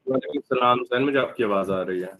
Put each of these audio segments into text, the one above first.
وعلیکم السلام حسین، مجھے آپ کی آواز آ رہی ہے۔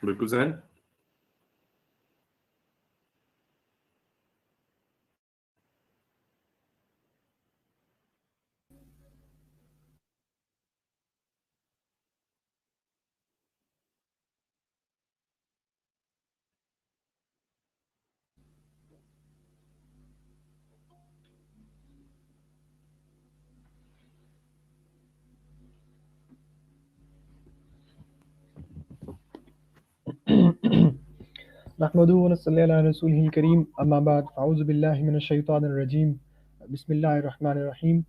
بالکل ذہن نحمده ونصلي على رسوله الكريم اما بعد فاعوذ بالله من الشيطان الرجيم بسم الله الرحمن الرحيم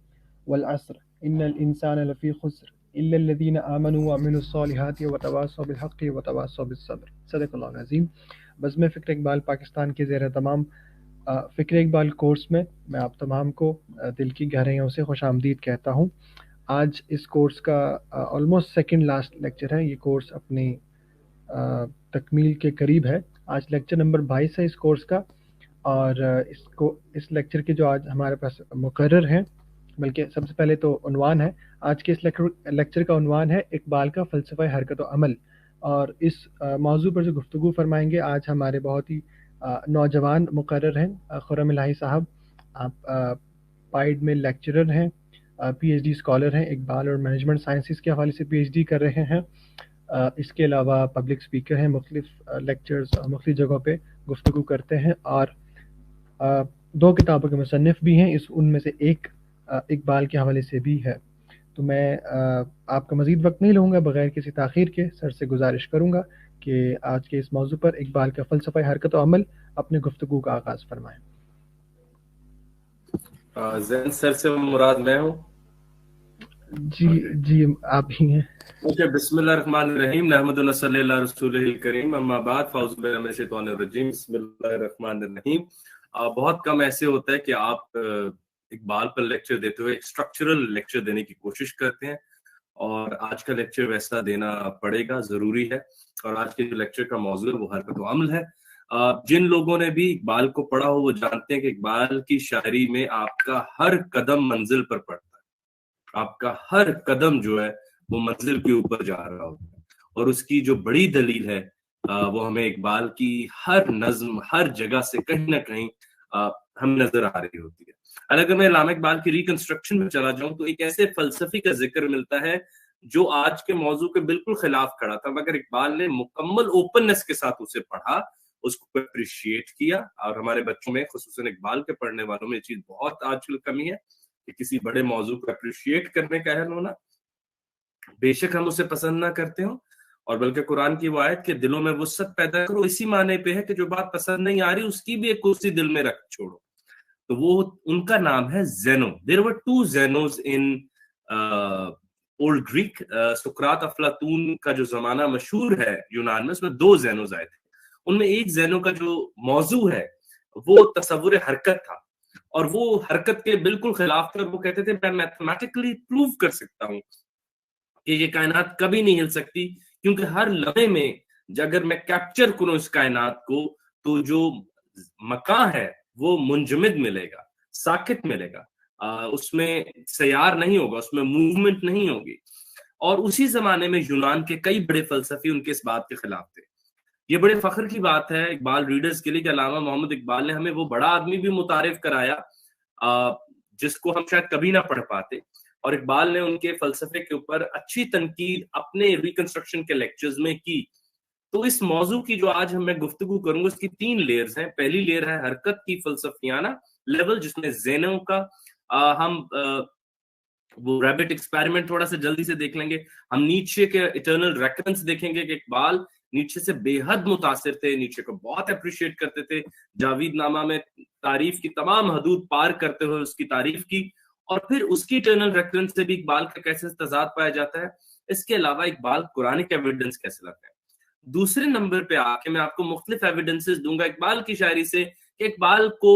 والعصر ان الانسان لفي خسر الا الذين امنوا وعملوا الصالحات وتواصوا بالحق وتواصوا بالصبر صدق اللہ العظیم۔ بزم فکر اقبال پاکستان کے زیر تمام فکر اقبال کورس میں آپ تمام کو دل کی گہرائیوں سے خوش آمدید کہتا ہوں۔ آج اس کورس کا آلموسٹ سیکنڈ لاسٹ لیکچر ہے۔ یہ کورس اپنی تکمیل کے قریب ہے۔ آج لیکچر نمبر 22 ہے اس کورس کا، اور اس لیکچر کے جو آج ہمارے پاس مقرر ہیں، بلکہ سب سے پہلے تو عنوان ہے۔ آج کے اس لیکچر کا عنوان ہے اقبال کا فلسفہ حرکت و عمل، اور اس موضوع پر جو گفتگو فرمائیں گے آج ہمارے بہت ہی نوجوان مقرر ہیں۔ خرم الہی صاحب، آپ پائیڈ میں لیکچرر ہیں، پی ایچ ڈی اسکالر ہیں، اقبال اور مینجمنٹ سائنسز کے حوالے سے پی ایچ ڈی کر رہے ہیں۔ اس کے علاوہ پبلک اسپیکر ہیں، مختلف لیکچرز مختلف جگہوں پہ گفتگو کرتے ہیں، اور 2 کتابوں کے مصنف بھی ہیں، ان میں سے ایک اقبال کے حوالے سے بھی ہے۔ تو میں آپ کا مزید وقت نہیں لوں گا، بغیر کسی تاخیر کے سر سے گزارش کروں گا کہ آج کے اس موضوع پر اقبال کا فلسفہ حرکت و عمل اپنے گفتگو کا آغاز فرمائیں۔ ذہن سر سے مراد میں ہوں؟ جی آپ ہی ہیں۔ بسم اللہ الرحمن الرحیم، نحمد و صلی اللہ رسولہ الکریم، اما بعد فاعوذ باللہ من الشیطان الرجیم، بسم اللہ الرحمن الرحیم۔ بہت کم ایسے ہوتا ہے کہ آپ اقبال پر لیکچر دیتے ہوئے ایک اسٹرکچرل لیکچر دینے کی کوشش کرتے ہیں، اور آج کا لیکچر ویسا دینا پڑے گا، ضروری ہے۔ اور آج کے جو لیکچر کا موضوع ہے وہ حرکت و عمل ہے۔ جن لوگوں نے بھی اقبال کو پڑھا ہو وہ جانتے ہیں کہ اقبال کی شاعری میں آپ کا ہر قدم منزل پر پڑتا ہے، آپ کا ہر قدم جو ہے وہ منزل کے اوپر جا رہا ہوتا ہے، اور اس کی جو بڑی دلیل ہے وہ ہمیں اقبال کی ہر نظم ہر جگہ سے کہیں نہ کہیں ہم نظر آ رہی ہوتی ہے۔ اگر میں علامہ اقبال کی ریکنسٹرکشن میں چلا جاؤں تو ایک ایسے فلسفی کا ذکر ملتا ہے جو آج کے موضوع کے بالکل خلاف کھڑا تھا، مگر اقبال نے مکمل اوپننس کے ساتھ اسے پڑھا، اس کو اپریشیٹ کیا۔ اور ہمارے بچوں میں خصوصاً اقبال کے پڑھنے والوں میں یہ چیز بہت آج کل کمی ہے کہ کسی بڑے موضوع کو اپریشیٹ کرنے کا اہل ہونا، بے شک ہم اسے پسند نہ کرتے ہوں، اور بلکہ قرآن کی وہ آیت کہ دلوں میں وسعت پیدا کرو اسی معنی پہ ہے کہ جو بات پسند نہیں آ رہی اس کی بھی ایک کرسی دل میں رکھ چھوڑو. تو وہ ان کا نام ہے زینو. دیر ور ٹو زینوز ان اولڈ گریک. سقراط افلاطون کا جو زمانہ مشہور ہے یونان میں، اس میں 2 زینوز آئے تھے. ان میں ایک زینو کا جو موضوع ہے وہ تصور حرکت تھا، اور وہ حرکت کے بالکل خلاف تھا. وہ کہتے تھے میں میتھمیٹیکلی پروو کر سکتا ہوں کہ یہ کائنات کبھی نہیں ہل سکتی، کیونکہ ہر لمحے میں اگر میں کیپچر کروں اس کائنات کو تو جو مکان ہے وہ منجمد ملے گا، ساکت ملے گا، اس میں سیار نہیں ہوگا، اس میں موومنٹ نہیں ہوگی. اور اسی زمانے میں یونان کے کئی بڑے فلسفی ان کے اس بات کے خلاف تھے. یہ بڑے فخر کی بات ہے اقبال ریڈرز کے لیے کہ علامہ محمد اقبال نے ہمیں وہ بڑا آدمی بھی متعارف کرایا جس کو ہم شاید کبھی نہ پڑھ پاتے. اور اقبال نے ان کے فلسفے کے اوپر اچھی تنقید اپنے ریکنسٹرکشن کے لیکچرز میں کی. تو اس موضوع کی جو آج میں گفتگو کروں گا اس کی 3 لیئرز ہیں. پہلی لیئر ہے حرکت کی فلسفیانہ لیول، جس میں زینو کا ہم وہ ریبٹ ایکسپیریمنٹ تھوڑا سا جلدی سے دیکھ لیں گے. ہم نیچے کے اٹرنل ریکرنس دیکھیں گے کہ اقبال نیچے سے بے حد متاثر تھے، نیچے کو بہت اپریشیٹ کرتے تھے. جاوید نامہ میں تعریف کی تمام حدود پار کرتے ہوئے اس کی تعریف کی. اور پھر اس کی اٹرنل ریفرنس سے بھی اقبال کا کیسے تضاد پایا جاتا ہے. اس کے علاوہ اقبال قرآنک ایویڈنس کیسے لاتے ہیں. دوسرے نمبر پہ آ کے میں آپ کو مختلف ایویڈنسز دوں گا اقبال کی شاعری سے کہ اقبال کو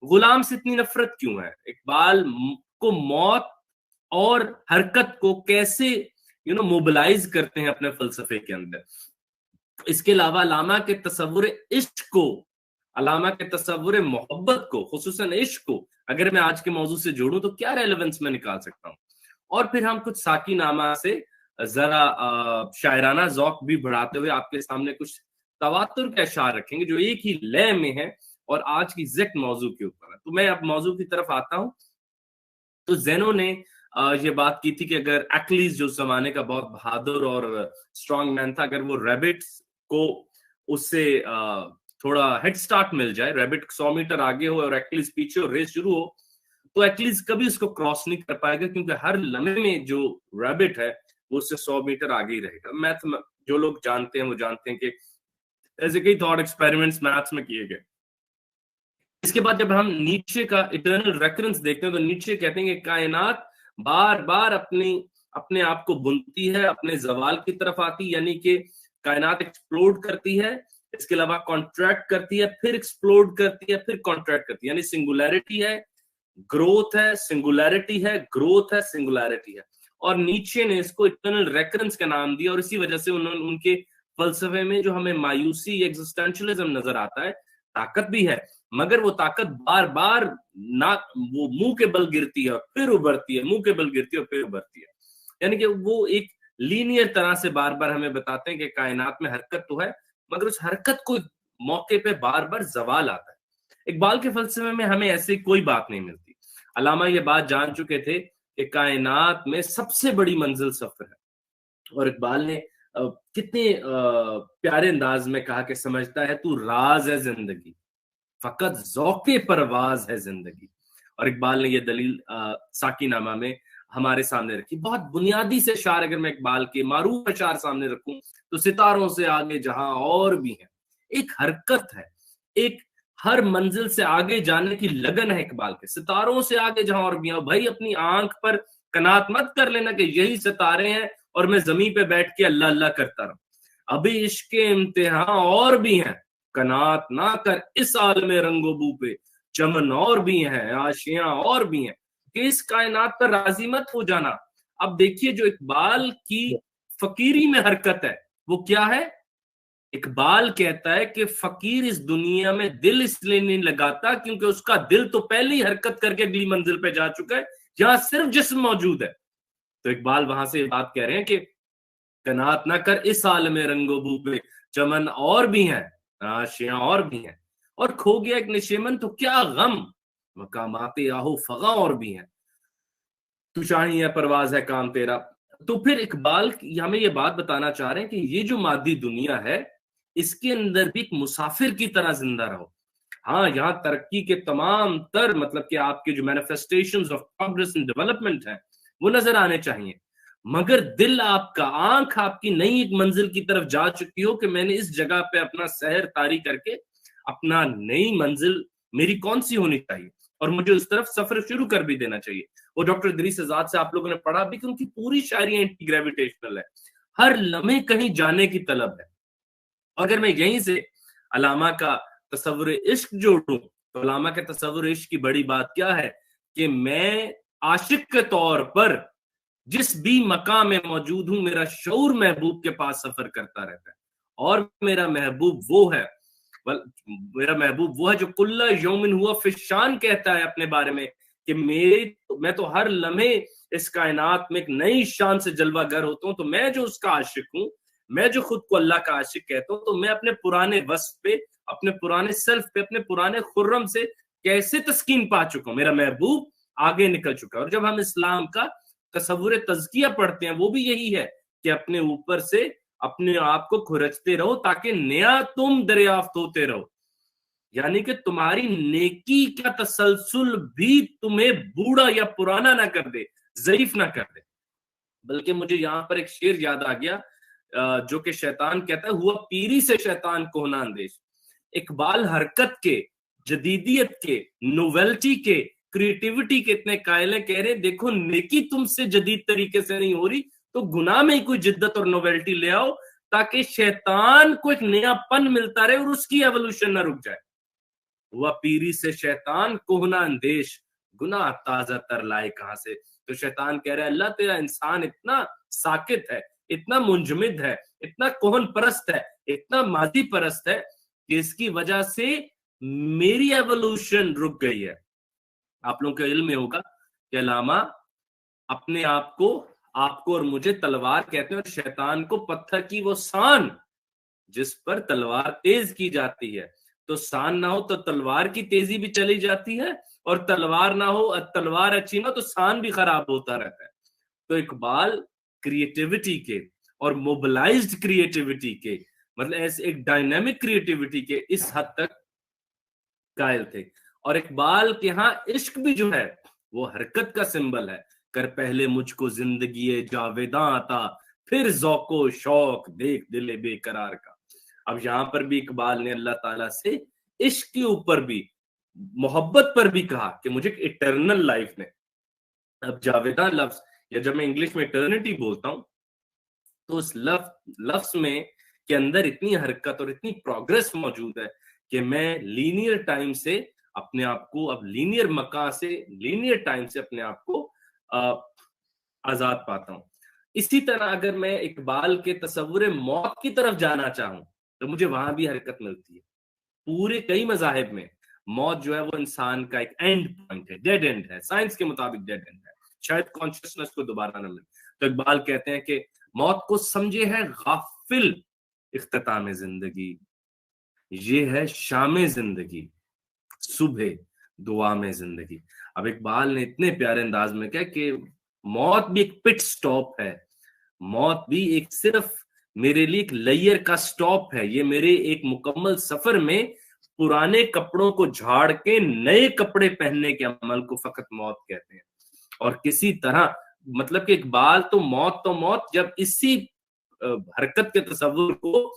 غلام سے اتنی نفرت کیوں ہے، اقبال کو موت اور حرکت کو کیسے موبلائز کرتے ہیں اپنے فلسفے کے اندر. اس کے علاوہ علامہ کے تصور عشق کو، علامہ کے تصور محبت کو، خصوصاً عشق کو اگر میں آج کے موضوع سے جوڑوں تو کیا ریلیونس میں نکال سکتا ہوں. اور پھر ہم کچھ ساکی نامہ سے ذرا شاعرانہ ذوق بھی بڑھاتے ہوئے آپ کے سامنے کچھ تواتر کے اشعار رکھیں گے جو ایک ہی لے میں ہے اور آج کی ایگزیکٹ موضوع کے اوپر ہے. تو میں اب موضوع کی طرف آتا ہوں. تو زینو نے یہ بات کی تھی کہ اگر ایکلیز جو زمانے کا بہت بہادر اور اسٹرانگ مین تھا، اگر وہ ریبٹس کو اس سے تھوڑا ہیڈ سٹارٹ مل جائے، ریبٹ 100 میٹر آگے ہو اور ایکلیز پیچھے اور ریس شروع ہو، تو ایکلیز کبھی اس کو کراس نہیں کر پائے گا، کیونکہ ہر لمحے میں جو ریبٹ ہے وہ اس سے 100 میٹر آگے ہی رہے گا. میتھ جو لوگ جانتے ہیں وہ جانتے ہیں کہ ایسے کئی تھاٹ ایکسپیریمنٹس میتھس میں کیے گئے. اس کے بعد جب ہم نیچے کا اٹرنل ریکرنس دیکھتے ہیں تو نیچے کہتے ہیں کہ کائنات بار بار اپنے آپ کو بنتی ہے، اپنے زوال کی طرف آتی، یعنی کہ کائنات ایکسپلوڈ کرتی ہے، اس کے علاوہ کانٹریکٹ کرتی ہے، پھر ایکسپلوڈ کرتی ہے، پھر کانٹریکٹ کرتی ہے. یعنی سنگولیرٹی ہے، گروتھ ہے، سنگولیرٹی ہے، گروتھ ہے، سنگولیرٹی ہے. اور نیچے نے اس کو اٹرنل ریکرنس کا نام دیا، اور اسی وجہ سے ان کے فلسفے میں جو ہمیں مایوسی ایگزسٹینشلزم نظر آتا ہے، طاقت بھی ہے مگر وہ طاقت بار بار نہ وہ منہ کے بل گرتی ہے اور پھر ابھرتی ہے، منہ کے بل گرتی ہے اور پھر ابھرتی ہے. یعنی کہ وہ ایک لینئر طرح سے بار بار ہمیں بتاتے ہیں کہ کائنات میں حرکت تو ہے مگر اس حرکت کو موقع پہ بار بار زوال آتا ہے. اقبال کے فلسفے میں ہمیں ایسی کوئی بات نہیں ملتی. علامہ یہ بات جان چکے تھے کہ کائنات میں سب سے بڑی منزل سفر ہے، اور اقبال نے کتنے پیارے انداز میں کہا کہ سمجھتا ہے تو راز ہے زندگی، فقط ذوق پرواز ہے زندگی. اور اقبال نے یہ دلیل ساکی نامہ میں ہمارے سامنے رکھی. بہت بنیادی سے اشعار اگر میں اقبال کے معروف اشعار سامنے رکھوں تو ستاروں سے آگے جہاں اور بھی ہیں، ایک حرکت ہے، ایک ہر منزل سے آگے جانے کی لگن ہے اقبال کے. ستاروں سے آگے جہاں اور بھی ہیں. بھائی اپنی آنکھ پر قناعت مت کر لینا کہ یہی ستارے ہیں اور میں زمین پہ بیٹھ کے اللہ اللہ کرتا رہا. ابھی عشق کے امتحان اور بھی ہیں، قناعت نہ کر اس عالم رنگ و بو پہ، چمن اور بھی ہیں، آشیاں اور بھی ہیں، کہ اس کائنات پر راضی مت ہو جانا. اب دیکھیے جو اقبال کی فقیری میں حرکت ہے وہ کیا ہے. اقبال کہتا ہے کہ فقیر اس دنیا میں دل اس لیے نہیں لگاتا کیونکہ اس کا دل تو پہلی حرکت کر کے اگلی منزل پہ جا چکا ہے، یہاں صرف جسم موجود ہے. تو اقبال وہاں سے بات کہہ رہے ہیں کہ قناعت نہ کر اس عالم رنگ و بو پہ، چمن اور بھی ہیں، آشیاں اور بھی ہیں، اور کھو گیا ایک نشیمن تو کیا غم، مقامات آہو فغاں اور بھی ہیں، تو شاہی ہے پرواز ہے کام تیرا. تو پھر اقبال ہمیں یہ بات بتانا چاہ رہے ہیں کہ یہ جو مادی دنیا ہے اس کے اندر بھی ایک مسافر کی طرح زندہ رہو. ہاں یہاں ترقی کے تمام تر مطلب کہ آپ کے جو manifestations of progress and development ہیں وہ نظر آنے چاہیے، مگر دل آپ کا، آنکھ آپ کی نئی ایک منزل کی طرف جا چکی ہو کہ میں نے اس جگہ پہ اپنا سیر طاری کر کے اپنا نئی منزل میری کون سی ہونی چاہیے اور مجھے اس طرف سفر شروع کر بھی دینا چاہیے۔ وہ ڈاکٹر ادریس آزاد سے آپ لوگوں نے پڑھا بھی کہ ان کی پوری شاعری اینٹی گریویٹیشنل ہے، ہر لمحے کہیں جانے کی طلب ہے۔ اگر میں یہیں سے علامہ کا تصور عشق جوڑوں تو علامہ کے تصور عشق کی بڑی بات کیا ہے کہ میں عاشق کے طور پر جس بھی مقام میں موجود ہوں میرا شعور محبوب کے پاس سفر کرتا رہتا ہے، اور میرا محبوب وہ ہے جو کل یومن ہوا فشان کہتا ہے اپنے بارے میں کہ میں تو ہر لمحے اس کائنات میں ایک نئی شان سے جلوہ گر ہوتا ہوں۔ تو میں جو اس کا عاشق ہوں، میں جو خود کو اللہ کا عاشق کہتا ہوں، تو میں اپنے پرانے وصف پہ، اپنے پرانے سیلف پہ، اپنے پرانے خرم سے کیسے تسکین پا چکا ہوں، میرا محبوب آگے نکل چکا ہے۔ اور جب ہم اسلام کا تصور تزکیہ پڑھتے ہیں وہ بھی یہی ہے کہ اپنے اوپر سے اپنے آپ کو کھرچتے رہو تاکہ نیا تم دریافت ہوتے رہو، یعنی کہ تمہاری نیکی کا تسلسل بھی تمہیں بوڑھا یا پرانا نہ کر دے، ضعیف نہ کر دے۔ بلکہ مجھے یہاں پر ایک شعر یاد آ گیا جو کہ شیطان کہتا ہے، ہوا پیری سے شیطان کوہنا اندیش۔ اقبال حرکت کے، جدیدیت کے، نوویلٹی کے، کریٹیوٹی کے اتنے قائل ہیں، کہہ رہے ہیں دیکھو نیکی تم سے جدید طریقے سے نہیں ہو رہی تو گناہ میں ہی کوئی جدت اور نوویلٹی لے آؤ تاکہ شیطان کو ایک نیا پن ملتا رہے اور اس کی ایوولوشن نہ رک جائے۔ ہوا پیری سے شیطان کوہنا اندیش، گناہ تازہ تر لائے کہاں سے۔ تو شیطان کہہ رہا ہے اللہ تیرا انسان اتنا ساکت ہے، اتنا منجمد ہے، اتنا کوہن پرست ہے، اتنا ماضی پرست ہے کہ اس کی وجہ سے میری ایوولوشن رک گئی ہے۔ آپ لوگوں کو علم میں ہوگا کہ علامہ اپنے آپ کو اور مجھے تلوار کہتے ہیں، اور شیطان کو پتھر کی وہ سان جس پر تلوار تیز کی جاتی ہے۔ تو سان نہ ہو تو تلوار کی تیزی بھی چلی جاتی ہے، اور تلوار نہ ہو، تلوار اچھی نہ ہو تو سان بھی خراب ہوتا رہتا ہے۔ تو اقبال کریٹیوٹی کے اور موبلائزڈ کریٹیوٹی کے، مطلب ایسے ایک ڈائنامک کریٹیوٹی کے اس حد تک قائل تھے۔ اور اقبال کے ہاں عشق بھی جو ہے وہ حرکت کا سمبل ہے، کر پہلے مجھ کو زندگی جاویداں عطا، پھر ذوق و شوق دیکھ دل بے قرار کا۔ اب یہاں پر بھی اقبال نے اللہ تعالیٰ سے عشق کے اوپر بھی، محبت پر بھی کہا کہ مجھے اٹرنل لائف میں، اب جاویداں لفظ یا جب میں انگلش میں اٹرنیٹی بولتا ہوں تو اس لفظ میں کے اندر اتنی حرکت اور اتنی پروگرس موجود ہے کہ میں لینئر ٹائم سے اپنے آپ کو، اب لینئر مکان سے، لینئر ٹائم سے اپنے آپ کو آزاد پاتا ہوں۔ اسی طرح اگر میں اقبال کے تصور موت کی طرف جانا چاہوں تو مجھے وہاں بھی حرکت ملتی ہے۔ پورے کئی مذاہب میں موت جو ہے وہ انسان کا ایک اینڈ پوائنٹ ہے، ڈیڈ اینڈ ہے، سائنس کے مطابق ڈیڈ اینڈ ہے، شاید کانشسنس کو دوبارہ نہ ملے۔ تو اقبال کہتے ہیں کہ موت کو سمجھے ہے غافل اختتام زندگی، یہ ہے شام زندگی، صبح دعا میں زندگی۔ اب اقبال نے اتنے پیارے انداز میں کہا کہ موت بھی ایک پٹ سٹاپ ہے، موت بھی ایک صرف میرے لیے ایک لیئر کا سٹاپ ہے، یہ میرے ایک مکمل سفر میں پرانے کپڑوں کو جھاڑ کے نئے کپڑے پہننے کے عمل کو فقط موت کہتے ہیں۔ اور کسی طرح مطلب کہ اقبال تو موت جب اسی حرکت کے تصور کو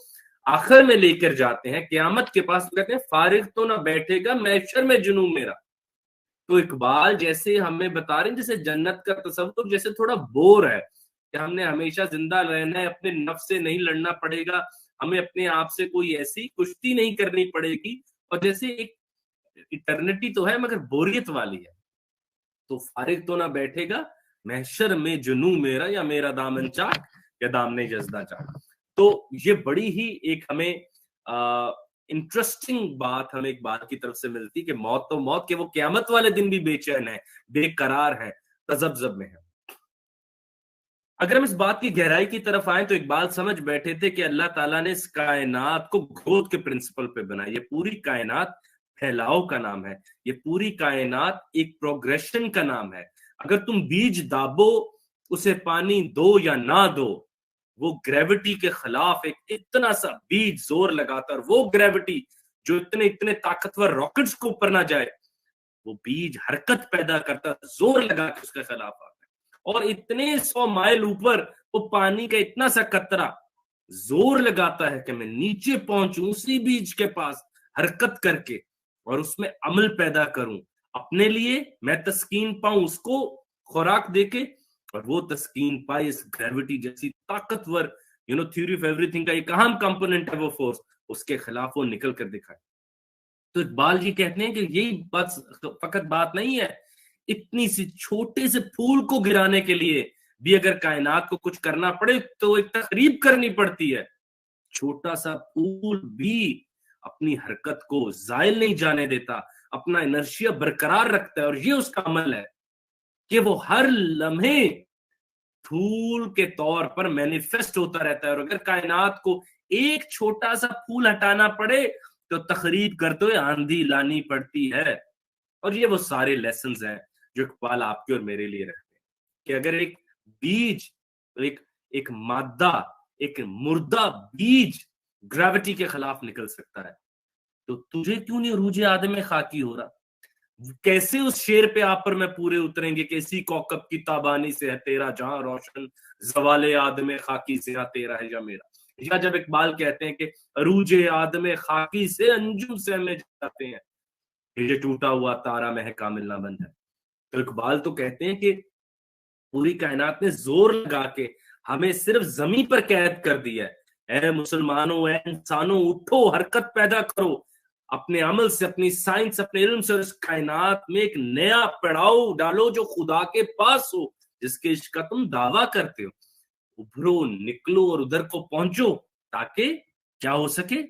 آخر میں لے کر جاتے ہیں قیامت کے پاس، کہتے ہیں فارغ تو نہ بیٹھے گا محشر میں جنوں میرا۔ تو اقبال جیسے ہمیں بتا رہے ہیں جیسے جنت کا تصور جیسے تھوڑا بور ہے کہ ہم نے ہمیشہ زندہ رہنا ہے، اپنے نفس سے نہیں لڑنا پڑے گا، ہمیں اپنے آپ سے کوئی ایسی کشتی نہیں کرنی پڑے گی، اور جیسے ایک ایٹرنیٹی تو ہے مگر بوریت والی ہے۔ تو فارغ تو نہ بیٹھے گا محشر میں جنوں میرا، یا میرا دامن چاک یا دامن جزدہ چاک۔ تو یہ بڑی ہی ایک ہمیں انٹرسٹنگ بات ہمیں اقبال کی طرف سے ملتی کہ موت تو موت کہ وہ قیامت والے دن بھی بے چین ہے، بے قرار ہے، تذبذب میں ہے۔ اگر ہم اس بات کی گہرائی کی طرف آئیں تو اقبال سمجھ بیٹھے تھے کہ اللہ تعالیٰ نے اس کائنات کو گروتھ کے پرنسپل پہ بنایا۔ یہ پوری کائنات پھیلاؤ کا نام ہے، یہ پوری کائنات ایک پروگریشن کا نام ہے۔ اگر تم بیج دابو، اسے پانی دو یا نہ دو، وہ گریوٹی کے خلاف ایک اتنا سا بیج زور لگاتا، اور وہ گریوٹی جو اتنے طاقتور راکٹس کو اوپر نہ جائے، وہ بیج حرکت پیدا کرتا، زور لگا کے اس کے خلاف آتا ہے، اور اتنے 100 مائل اوپر وہ پانی کا اتنا سا قطرہ زور لگاتا ہے کہ میں نیچے پہنچوں اسی بیج کے پاس حرکت کر کے اور اس میں عمل پیدا کروں، اپنے لیے میں تسکین پاؤں، اس کو خوراک دے کے، اور وہ تسکین پائے اس گریوٹی جیسی طاقتور تھیوری آف ایوری تھنگ کا ایک اہم کمپوننٹ ہے وہ فورس، اس کے خلاف وہ نکل کر دکھائے۔ تو اقبال جی کہتے ہیں کہ یہی فقط بات نہیں ہے، اتنی سی چھوٹے سے پھول کو گرانے کے لیے بھی اگر کائنات کو کچھ کرنا پڑے تو ایک تقریب کرنی پڑتی ہے۔ چھوٹا سا پھول بھی اپنی حرکت کو زائل نہیں جانے دیتا، اپنا انرشیا برقرار رکھتا ہے، اور یہ اس کا عمل ہے کہ وہ ہر لمحے پھول کے طور پر مینیفیسٹ ہوتا رہتا ہے، اور اگر کائنات کو ایک چھوٹا سا پھول ہٹانا پڑے تو تخریب کرتے ہوئے آندھی لانی پڑتی ہے۔ اور یہ وہ سارے لیسنز ہیں جو اقبال آپ کے اور میرے لیے رکھتے ہیں کہ اگر ایک بیج، ایک مادہ، ایک مردہ بیج گریوٹی کے خلاف نکل سکتا ہے تو تجھے کیوں نہیں عروج آدم خاکی ہو رہا؟ کیسے اس شیر پہ آپ پر میں پورے اتریں گے کہ اسی کوکب کی تابانی سے ہے تیرا جہاں روشن، زوال آدم خاکی سے تیرا ہے یا میرا۔ یا جب اقبال کہتے ہیں کہ عروج آدم خاکی سے انجم سے ہمیں جاتے ہیں، یہ ٹوٹا ہوا تارا مہ کامل نہ بن جائے، تو اقبال تو کہتے ہیں کہ پوری کائنات نے زور لگا کے ہمیں صرف زمین پر قید کر دیا ہے۔ اے مسلمانوں، اے انسانوں، اٹھو، حرکت پیدا کرو، اپنے عمل سے، اپنی سائنس، اپنے علم سے اس کائنات میں ایک نیا پڑاؤ ڈالو جو خدا کے پاس ہو، جس کے عشق کا تم دعویٰ کرتے ہو۔ ابھرو، نکلو اور ادھر کو پہنچو، تاکہ کیا ہو سکے،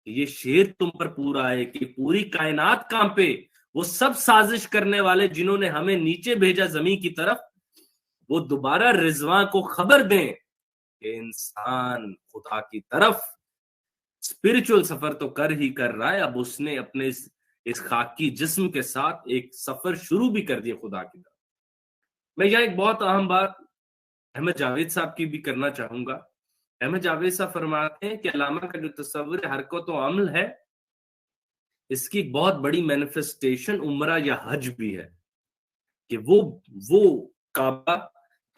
یہ شیر تم پر پورا ہے کہ پوری کائنات کانپے، وہ سب سازش کرنے والے جنہوں نے ہمیں نیچے بھیجا زمین کی طرف، وہ دوبارہ رضواں کو خبر دیں کہ انسان خدا کی طرف اسپرچل سفر تو کر ہی کر رہا ہے، اب اس نے اپنے اس خاکی جسم کے ساتھ ایک سفر شروع بھی کر دیا خدا کی طرف۔ میں یہاں ایک بہت اہم بات احمد جاوید صاحب کی بھی کرنا چاہوں گا۔ احمد جاوید صاحب فرماتے ہیں کہ علامہ کا جو تصور حرکت و عمل ہے، اس کی بہت بڑی مینیفیسٹیشن عمرہ یا حج بھی ہے، کہ وہ کعبہ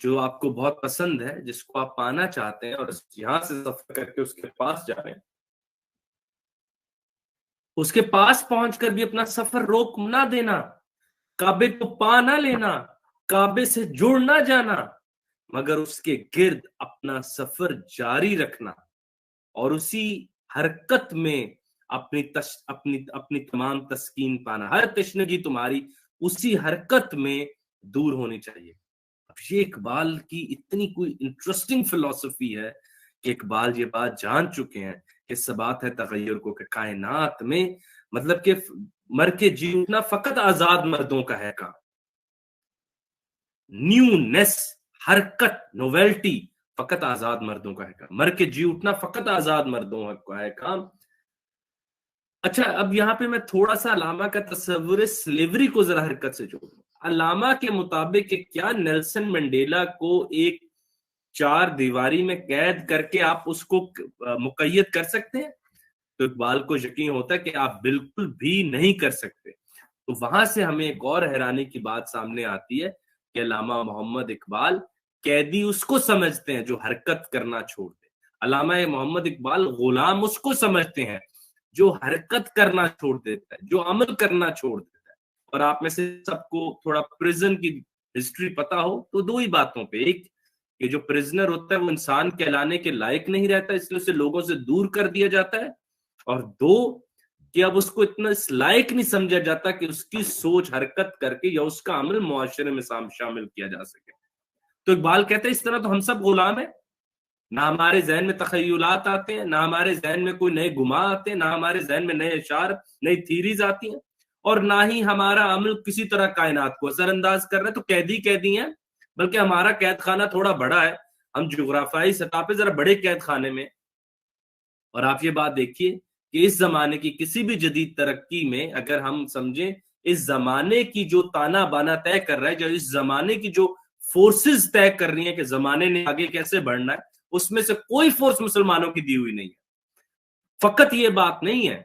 جو آپ کو بہت پسند ہے، جس کو آپ پانا چاہتے ہیں اور یہاں سے سفر کر کے اس کے پاس جا رہے ہیں، اس کے پاس پہنچ کر بھی اپنا سفر روک نہ دینا، کعبے کو پا نہ لینا، کعبے سے جڑ نہ جانا، مگر اس کے گرد اپنا سفر جاری رکھنا، اور اسی حرکت میں اپنی تمام تسکین پانا۔ ہر تشنگی تمہاری اسی حرکت میں دور ہونی چاہیے۔ اب یہ اقبال کی اتنی کوئی انٹرسٹنگ فلسفی ہے کہ اقبال یہ بات جان چکے ہیں کہ ثبات ہے تغیر کو، کہ کائنات میں مطلب کہ مر کے جی اٹھنا فقط آزاد مردوں کا ہے کام، نیونیس، حرکت، نویلٹی فقط آزاد مردوں کا ہے کام، مر کے جی اٹھنا فقط آزاد مردوں کا ہے کام۔ اچھا، اب یہاں پہ میں تھوڑا سا علامہ کا تصور سلیوری کو ذرا حرکت سے جوڑوں۔ علامہ کے مطابق کہ کیا نیلسن منڈیلا کو ایک 4 دیواری میں قید کر کے آپ اس کو مقید کر سکتے ہیں؟ تو اقبال کو یقین ہوتا ہے کہ آپ بالکل بھی نہیں کر سکتے۔ تو وہاں سے ہمیں ایک اور حیرانی کی بات سامنے آتی ہے کہ علامہ محمد اقبال قیدی اس کو سمجھتے ہیں جو حرکت کرنا چھوڑ دے۔ علامہ محمد اقبال غلام اس کو سمجھتے ہیں جو حرکت کرنا چھوڑ دیتا ہے، جو عمل کرنا چھوڑ دیتا ہے۔ اور آپ میں سے سب کو تھوڑا پریزن کی ہسٹری پتا ہو تو 2 ہی باتوں پہ، ایک کہ جو پریزنر ہوتا ہے وہ انسان کہلانے کے لائق نہیں رہتا، اس لیے اسے لوگوں سے دور کر دیا جاتا ہے، اور 2 کہ اب اس کو اتنا اس لائق نہیں سمجھا جاتا کہ اس کی سوچ حرکت کر کے یا اس کا عمل معاشرے میں شامل کیا جا سکے۔ تو اقبال کہتے ہیں اس طرح تو ہم سب غلام ہیں، نہ ہمارے ذہن میں تخیلات آتے ہیں، نہ ہمارے ذہن میں کوئی نئے گما آتے ہیں، نہ ہمارے ذہن میں نئے اشعار، نئی تھیریز آتی ہیں، اور نہ ہی ہمارا عمل کسی طرح کائنات کو اثر انداز کر رہے ہیں۔ تو قیدی ہیں، بلکہ ہمارا قید خانہ تھوڑا بڑا ہے، ہم جغرافیائی سطح پہ ذرا بڑے قید خانے میں۔ اور آپ یہ بات دیکھیے کہ اس زمانے کی کسی بھی جدید ترقی میں اگر ہم سمجھیں اس زمانے کی جو تانا بانا طے کر رہا ہے، جو اس زمانے کی جو فورسز طے کر رہی ہیں کہ زمانے نے آگے کیسے بڑھنا ہے، اس میں سے کوئی فورس مسلمانوں کی دی ہوئی نہیں ہے۔ فقط یہ بات نہیں ہے،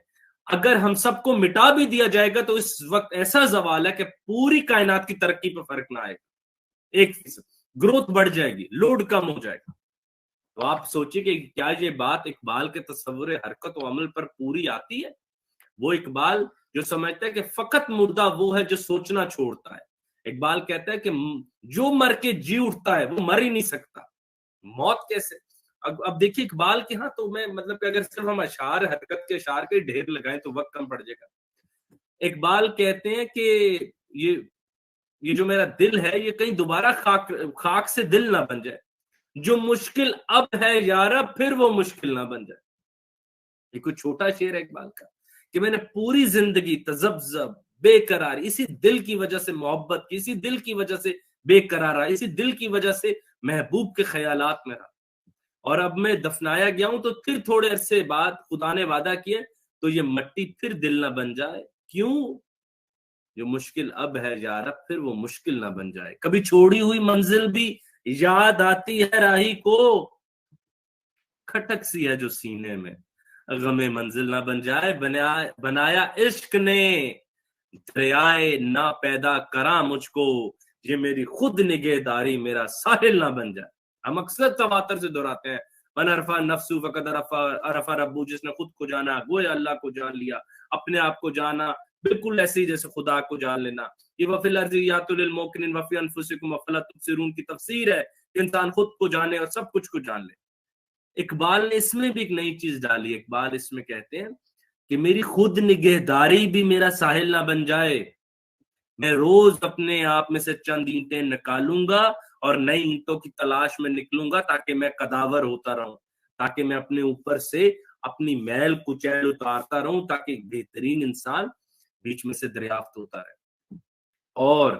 اگر ہم سب کو مٹا بھی دیا جائے گا تو اس وقت ایسا زوال ہے کہ پوری کائنات کی ترقی پہ فرق نہ آئے گا، 1%، گروتھ بڑھ جائے گی، لوڈ کم ہو جائے گا۔ تو آپ سوچیں کہ کیا یہ بات اقبال کے تصور حرکت و عمل پر پوری آتی ہے؟ وہ اقبال جو سمجھتا ہے کہ فقط مردہ وہ ہے جو سوچنا چھوڑتا ہے۔ اقبال کہتا ہے کہ جو مر کے جی اٹھتا ہے وہ مر ہی نہیں سکتا، موت کیسے؟ اب دیکھیے اقبال کے ہاں تو میں مطلب کہ اگر صرف ہم اشعار حرکت کے اشعار کے ڈھیر لگائیں تو وقت کم پڑ جائے گا۔ اقبال کہتے ہیں کہ یہ جو میرا دل ہے یہ کہیں دوبارہ خاک سے دل نہ بن جائے، جو مشکل اب ہے یارب پھر وہ مشکل نہ بن جائے۔ یہ کوئی چھوٹا شعر ہے اقبال کا کہ میں نے پوری زندگی تذبذب، بے قراری، اسی دل کی وجہ سے محبت کی، اسی دل کی وجہ سے بے قرار رہا، اسی دل کی وجہ سے محبوب کے خیالات میں رہا، اور اب میں دفنایا گیا ہوں تو پھر تھوڑے عرصے بعد خدا نے وعدہ کیا تو یہ مٹی پھر دل نہ بن جائے۔ کیوں؟ جو مشکل اب ہے یارب پھر وہ مشکل نہ بن جائے۔ کبھی چھوڑی ہوئی منزل بھی یاد آتی ہے راہی کو، کھٹک سی ہے جو سینے میں غم منزل نہ بن جائے۔ بنایا عشق نے دریائے نہ پیدا کرا مجھ کو، یہ میری خود نگہداری میرا ساحل نہ بن جائے۔ ہم اکثر تواتر سے دہراتے ہیں من عرفا نفسو فقد عرفا ربو، جس نے خود کو جانا گویا اللہ کو جان لیا، اپنے آپ کو جانا بالکل ایسے ہی جیسے خدا کو جان لینا۔ یہ وفی الارضیات للموقنین وفی انفسکم افلا تبصرون کی تفسیر ہے کہ انسان خود کو جانے اور سب کچھ کو جان لے۔ اقبال نے اس میں بھی ایک نئی چیز ڈالی۔ اقبال اس میں کہتے ہیں کہ میری خود نگہداری بھی میرا ساحل نہ بن جائے، میں روز اپنے آپ میں سے چند اینٹیں نکالوں گا اور نئی اینٹوں کی تلاش میں نکلوں گا تاکہ میں قداور ہوتا رہوں، تاکہ میں اپنے اوپر سے اپنی میل کچیل اتارتا رہوں، تاکہ ایک بہترین انسان بیچ میں سے دریافت ہوتا رہے۔ اور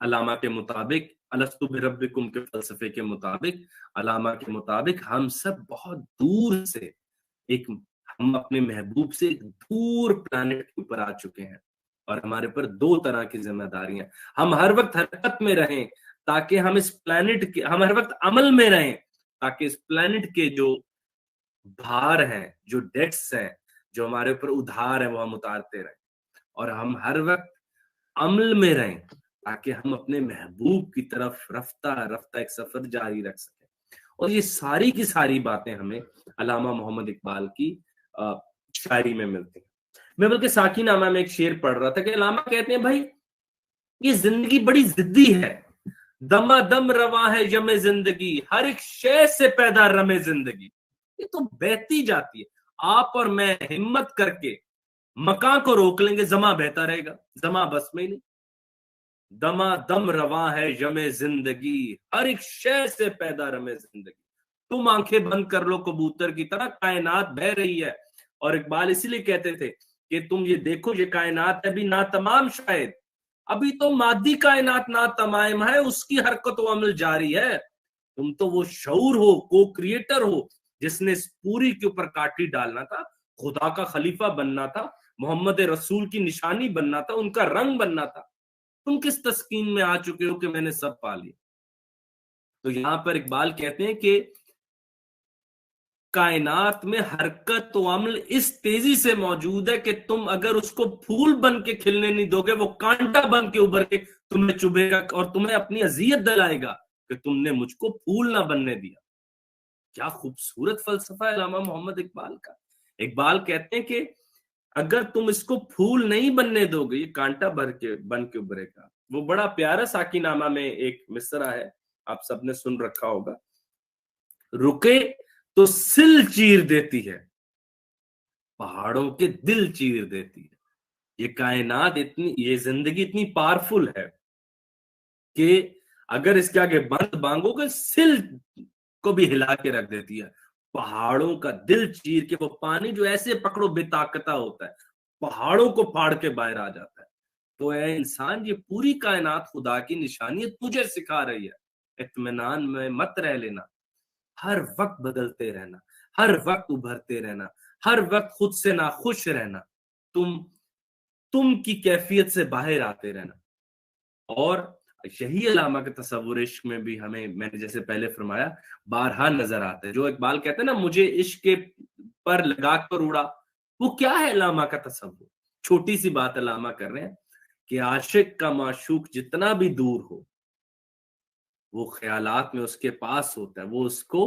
علامہ کے مطابق الستو بربکم کے فلسفے کے مطابق، علامہ کے مطابق ہم سب بہت دور سے ہم اپنے محبوب سے دور پلانٹ کے اوپر آ چکے ہیں، اور ہمارے پر دو طرح کی ذمہ داریاں، ہم ہر وقت حرکت میں رہیں تاکہ ہم اس پلانٹ کے، ہم ہر وقت عمل میں رہیں تاکہ اس پلانٹ کے جو بھار ہیں، جو ڈیٹس ہیں، جو ہمارے اوپر ادھار ہیں وہ ہم اتارتے رہیں، اور ہم ہر وقت عمل میں رہیں تاکہ ہم اپنے محبوب کی طرف رفتہ رفتہ ایک سفر جاری رکھ سکیں۔ اور یہ ساری کی ساری باتیں ہمیں علامہ محمد اقبال کی شاعری میں ملتی ہیں۔ میں بلکہ ساقی نامہ میں ایک شعر پڑھ رہا تھا کہ علامہ کہتے ہیں بھائی یہ زندگی بڑی ضدی ہے، دما دم رواں ہے یم زندگی، ہر ایک شے سے پیدا رم زندگی، یہ تو بہتی جاتی ہے، آپ اور میں ہمت کر کے مکاں کو روک لیں گے زماں بہتا رہے گا، زماں بس میں ہی نہیں۔ دما دم رواں ہے یم زندگی، ہر ایک شے سے پیدا رم زندگی، تم آنکھیں بند کر لو کبوتر کی طرح، کائنات بہ رہی ہے۔ اور اقبال اسی لیے کہتے تھے کہ تم یہ دیکھو یہ کائنات ابھی ناتمام، شاید ابھی تو مادی کائنات ناتمام ہے، اس کی حرکت و عمل جاری ہے، تم تو وہ شعور ہو، کو کریٹر ہو جس نے اس پوری کے اوپر کاٹی ڈالنا تھا، خدا کا خلیفہ بننا تھا، محمد رسول کی نشانی بننا تھا، ان کا رنگ بننا تھا، تم کس تسکین میں آ چکے ہو کہ میں نے سب پا لیا۔ تو یہاں پر اقبال کہتے ہیں کہ کائنات میں حرکت و عمل اس تیزی سے موجود ہے کہ تم اگر اس کو پھول بن کے کھلنے نہیں دو گے، وہ کانٹا بن کے ابھر کے تمہیں چبھے گا اور تمہیں اپنی اذیت دلائے گا کہ تم نے مجھ کو پھول نہ بننے دیا۔ کیا خوبصورت فلسفہ ہے علامہ محمد اقبال کا۔ اقبال کہتے ہیں کہ اگر تم اس کو پھول نہیں بننے دو گے یہ کانٹا بن کے ابھرے گا۔ وہ بڑا پیارا ساقی نامہ میں ایک مصرع ہے، آپ سب نے سن رکھا ہوگا، رکے تو سل چیر دیتی ہے، پہاڑوں کے دل چیر دیتی ہے۔ یہ کائنات اتنی، یہ زندگی اتنی پاورفل ہے کہ اگر اس کے آگے بند بانگو گے سل کو بھی ہلا کے رکھ دیتی ہے، پہاڑوں کا دل چیر کے، وہ پانی جو ایسے پکڑو بے طاقتہ ہوتا ہے پہاڑوں کو پھاڑ کے باہر آ جاتا ہے۔ تو اے انسان یہ پوری کائنات خدا کی نشانی تجھے سکھا رہی ہے، اطمینان میں مت رہ لینا، ہر وقت بدلتے رہنا، ہر وقت ابھرتے رہنا، ہر وقت خود سے ناخوش رہنا، تم کی کیفیت سے باہر آتے رہنا۔ اور یہی علامہ کے تصور عشق میں بھی ہمیں، میں نے جیسے پہلے فرمایا، بارہا نظر آتا ہے۔ جو اقبال کہتے ہیں نا، مجھے عشق پر لگا کر اڑا، وہ کیا ہے علامہ کا تصور؟ چھوٹی سی بات علامہ کر رہے ہیں کہ عاشق کا معشوق جتنا بھی دور ہو وہ خیالات میں اس کے پاس ہوتا ہے، وہ اس کو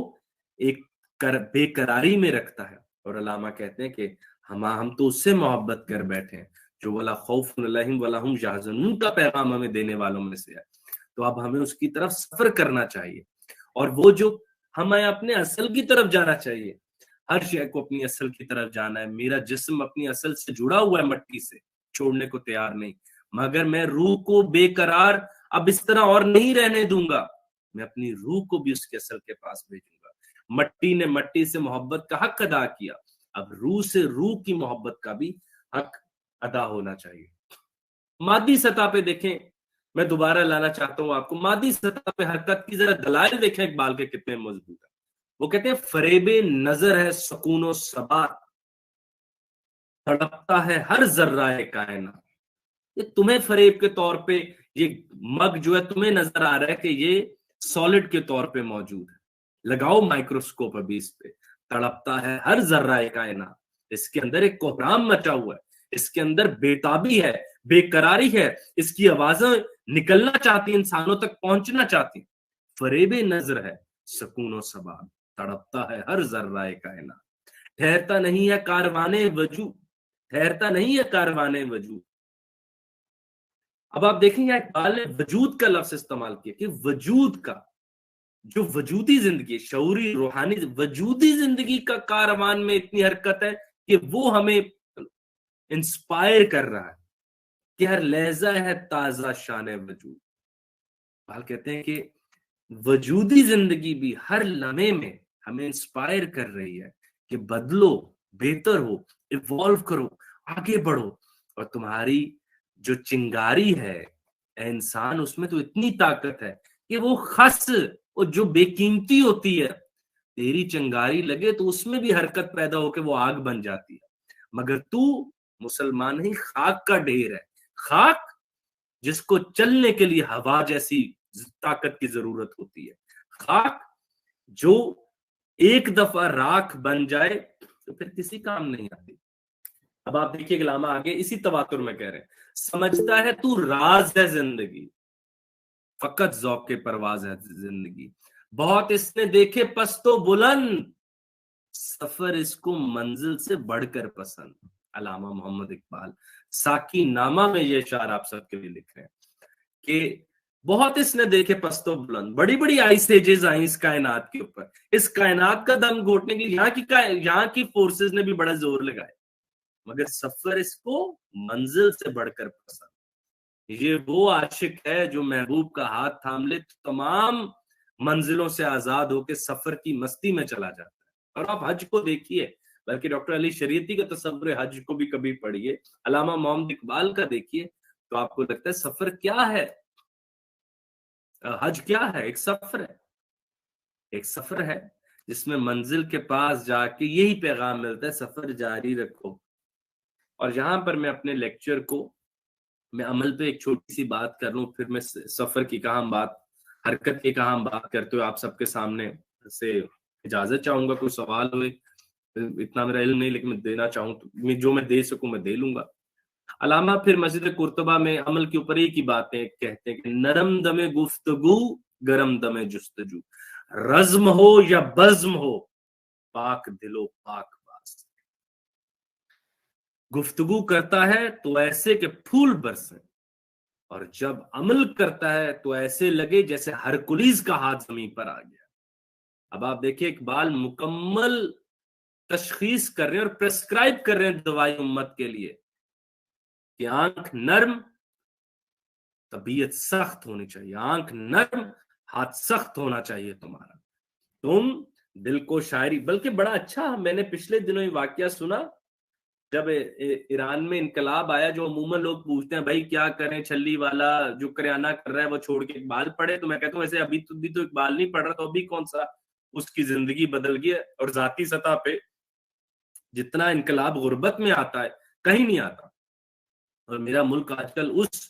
ایک بے قراری میں رکھتا ہے. اور علامہ کہتے ہیں کہ ہم تو اس سے محبت کر بیٹھے ہیں جو ولا خوف علیہم ولا ہم یحزنون کا پیغام ہمیں دینے والوں میں سے ہے. تو اب ہمیں اس کی طرف سفر کرنا چاہیے، اور وہ جو ہمیں اپنے اصل کی طرف جانا چاہیے. ہر شے کو اپنی اصل کی طرف جانا ہے. میرا جسم اپنی اصل سے جڑا ہوا ہے، مٹی سے چھوڑنے کو تیار نہیں، مگر میں روح کو بے قرار اب اس طرح اور نہیں رہنے دوں گا. میں اپنی روح کو بھی اس کے اصل کے پاس بھیجوں گا. مٹی نے مٹی سے محبت کا حق ادا کیا، اب روح سے روح کی محبت کا بھی حق ادا ہونا چاہیے. مادی سطح پہ دیکھیں، میں دوبارہ لانا چاہتا ہوں آپ کو، مادی سطح پہ حرکت کی ذرا دلائل دیکھیں اقبال کے کتنے مضبوط ہیں. وہ کہتے ہیں فریب نظر ہے سکون و ثبات، تڑپتا ہے ہر ذرہ کائنات. یہ تمہیں فریب کے طور پہ یہ مگ جو ہے تمہیں نظر آ رہا ہے کہ یہ سالڈ کے طور پہ موجود ہے. لگاؤ مائکروسکوپ ابھی اس پہ. تڑپتا ہے ہر ذرہ کائنات، اس کے اندر ایک کوہرام مچا ہوا ہے، اس کے اندر بےتابی ہے، بے قراری ہے، اس کی آوازیں نکلنا چاہتی، انسانوں تک پہنچنا چاہتی. فریب نظر ہے سکون و ثبات، تڑپتا ہے ہر ذرہ کائنات. ٹھہرتا نہیں ہے کاروانے وجود، ٹھہرتا نہیں ہے کاروانے وجود. اب آپ دیکھیں یہاں اقبال نے وجود کا لفظ استعمال کیا کہ وجود کا جو وجودی زندگی، شعوری روحانی وجودی زندگی کا کاروان میں اتنی حرکت ہے کہ وہ ہمیں انسپائر کر رہا ہے کہ ہر لہجہ ہے تازہ شان وجود. اقبال کہتے ہیں کہ وجودی زندگی بھی ہر لمحے میں ہمیں انسپائر کر رہی ہے کہ بدلو، بہتر ہو، ایوالو کرو، آگے بڑھو. اور تمہاری جو چنگاری ہے اے انسان، اس میں تو اتنی طاقت ہے کہ وہ خس جو بے قیمتی ہوتی ہے، تیری چنگاری لگے تو اس میں بھی حرکت پیدا ہو کے وہ آگ بن جاتی ہے. مگر تو مسلمان ہی خاک کا ڈھیر ہے، خاک جس کو چلنے کے لیے ہوا جیسی طاقت کی ضرورت ہوتی ہے، خاک جو ایک دفعہ راکھ بن جائے تو پھر کسی کام نہیں آتی. اب آپ دیکھیے علامہ آگے اسی تواتر میں کہہ رہے ہیں، سمجھتا ہے تو راز ہے زندگی، فقط ذوق پرواز ہے زندگی. بہت اس نے دیکھے پست و بلند، سفر اس کو منزل سے بڑھ کر پسند. علامہ محمد اقبال ساکی نامہ میں یہ اشعار آپ سب کے لیے لکھ رہے ہیں کہ بہت اس نے دیکھے پست و بلند، بڑی بڑی آئس ایجز آئیں اس کائنات کے اوپر، اس کائنات کا دم گھوٹنے کے لیے یہاں کی فورسز نے بھی بڑا زور لگائے، مگر سفر اس کو منزل سے بڑھ کر پسند. یہ وہ عاشق ہے جو محبوب کا ہاتھ تھام لے تو تمام منزلوں سے آزاد ہو کے سفر کی مستی میں چلا جاتا ہے. اور آپ حج کو دیکھیے، بلکہ ڈاکٹر علی شریعتی کا تصور حج کو بھی کبھی پڑھیے، علامہ محمد اقبال کا دیکھیے، تو آپ کو لگتا ہے سفر کیا ہے، حج کیا ہے؟ ایک سفر ہے، ایک سفر ہے جس میں منزل کے پاس جا کے یہی پیغام ملتا ہے، سفر جاری رکھو. اور یہاں پر میں اپنے لیکچر کو میں عمل پہ ایک چھوٹی سی بات کر لوں، پھر میں سفر کی کہاں بات، حرکت کی کہاں بات کرتے ہوئے آپ سب کے سامنے سے اجازت چاہوں گا. کوئی سوال ہوئے، اتنا میرا علم نہیں لیکن میں دینا چاہوں تو جو میں دے سکوں میں دے لوں گا. علامہ پھر مسجد قرطبہ میں عمل کے اوپر ایک ہی باتیں کہتے ہیں کہ نرم دم گفتگو گرم دم جستجو، رزم ہو یا بزم ہو پاک دلو پاک باز. گفتگو کرتا ہے تو ایسے کہ پھول برسیں، اور جب عمل کرتا ہے تو ایسے لگے جیسے ہرکلیز کا ہاتھ زمین پر آ گیا. اب آپ دیکھیں اقبال مکمل تشخیص کر رہے ہیں اور پرسکرائب کر رہے ہیں دوائی امت کے لیے کہ آنکھ نرم طبیعت سخت ہونی چاہیے، آنکھ نرم ہاتھ سخت ہونا چاہیے تمہارا. تم دل کو شاعری، بلکہ بڑا اچھا میں نے پچھلے دنوں یہ واقعہ سنا جب ایران میں انقلاب آیا، جو عموماً لوگ پوچھتے ہیں بھائی کیا کریں، چھلی والا جو کریانہ کر رہا ہے وہ چھوڑ کے اقبال پڑھے، تو میں کہتا ہوں ایسے ابھی تو اقبال نہیں پڑھ رہا، تو ابھی کون سا اس کی زندگی بدل گئی ہے. اور ذاتی سطح پہ جتنا انقلاب غربت میں آتا ہے کہیں نہیں آتا. اور میرا ملک آج کل اس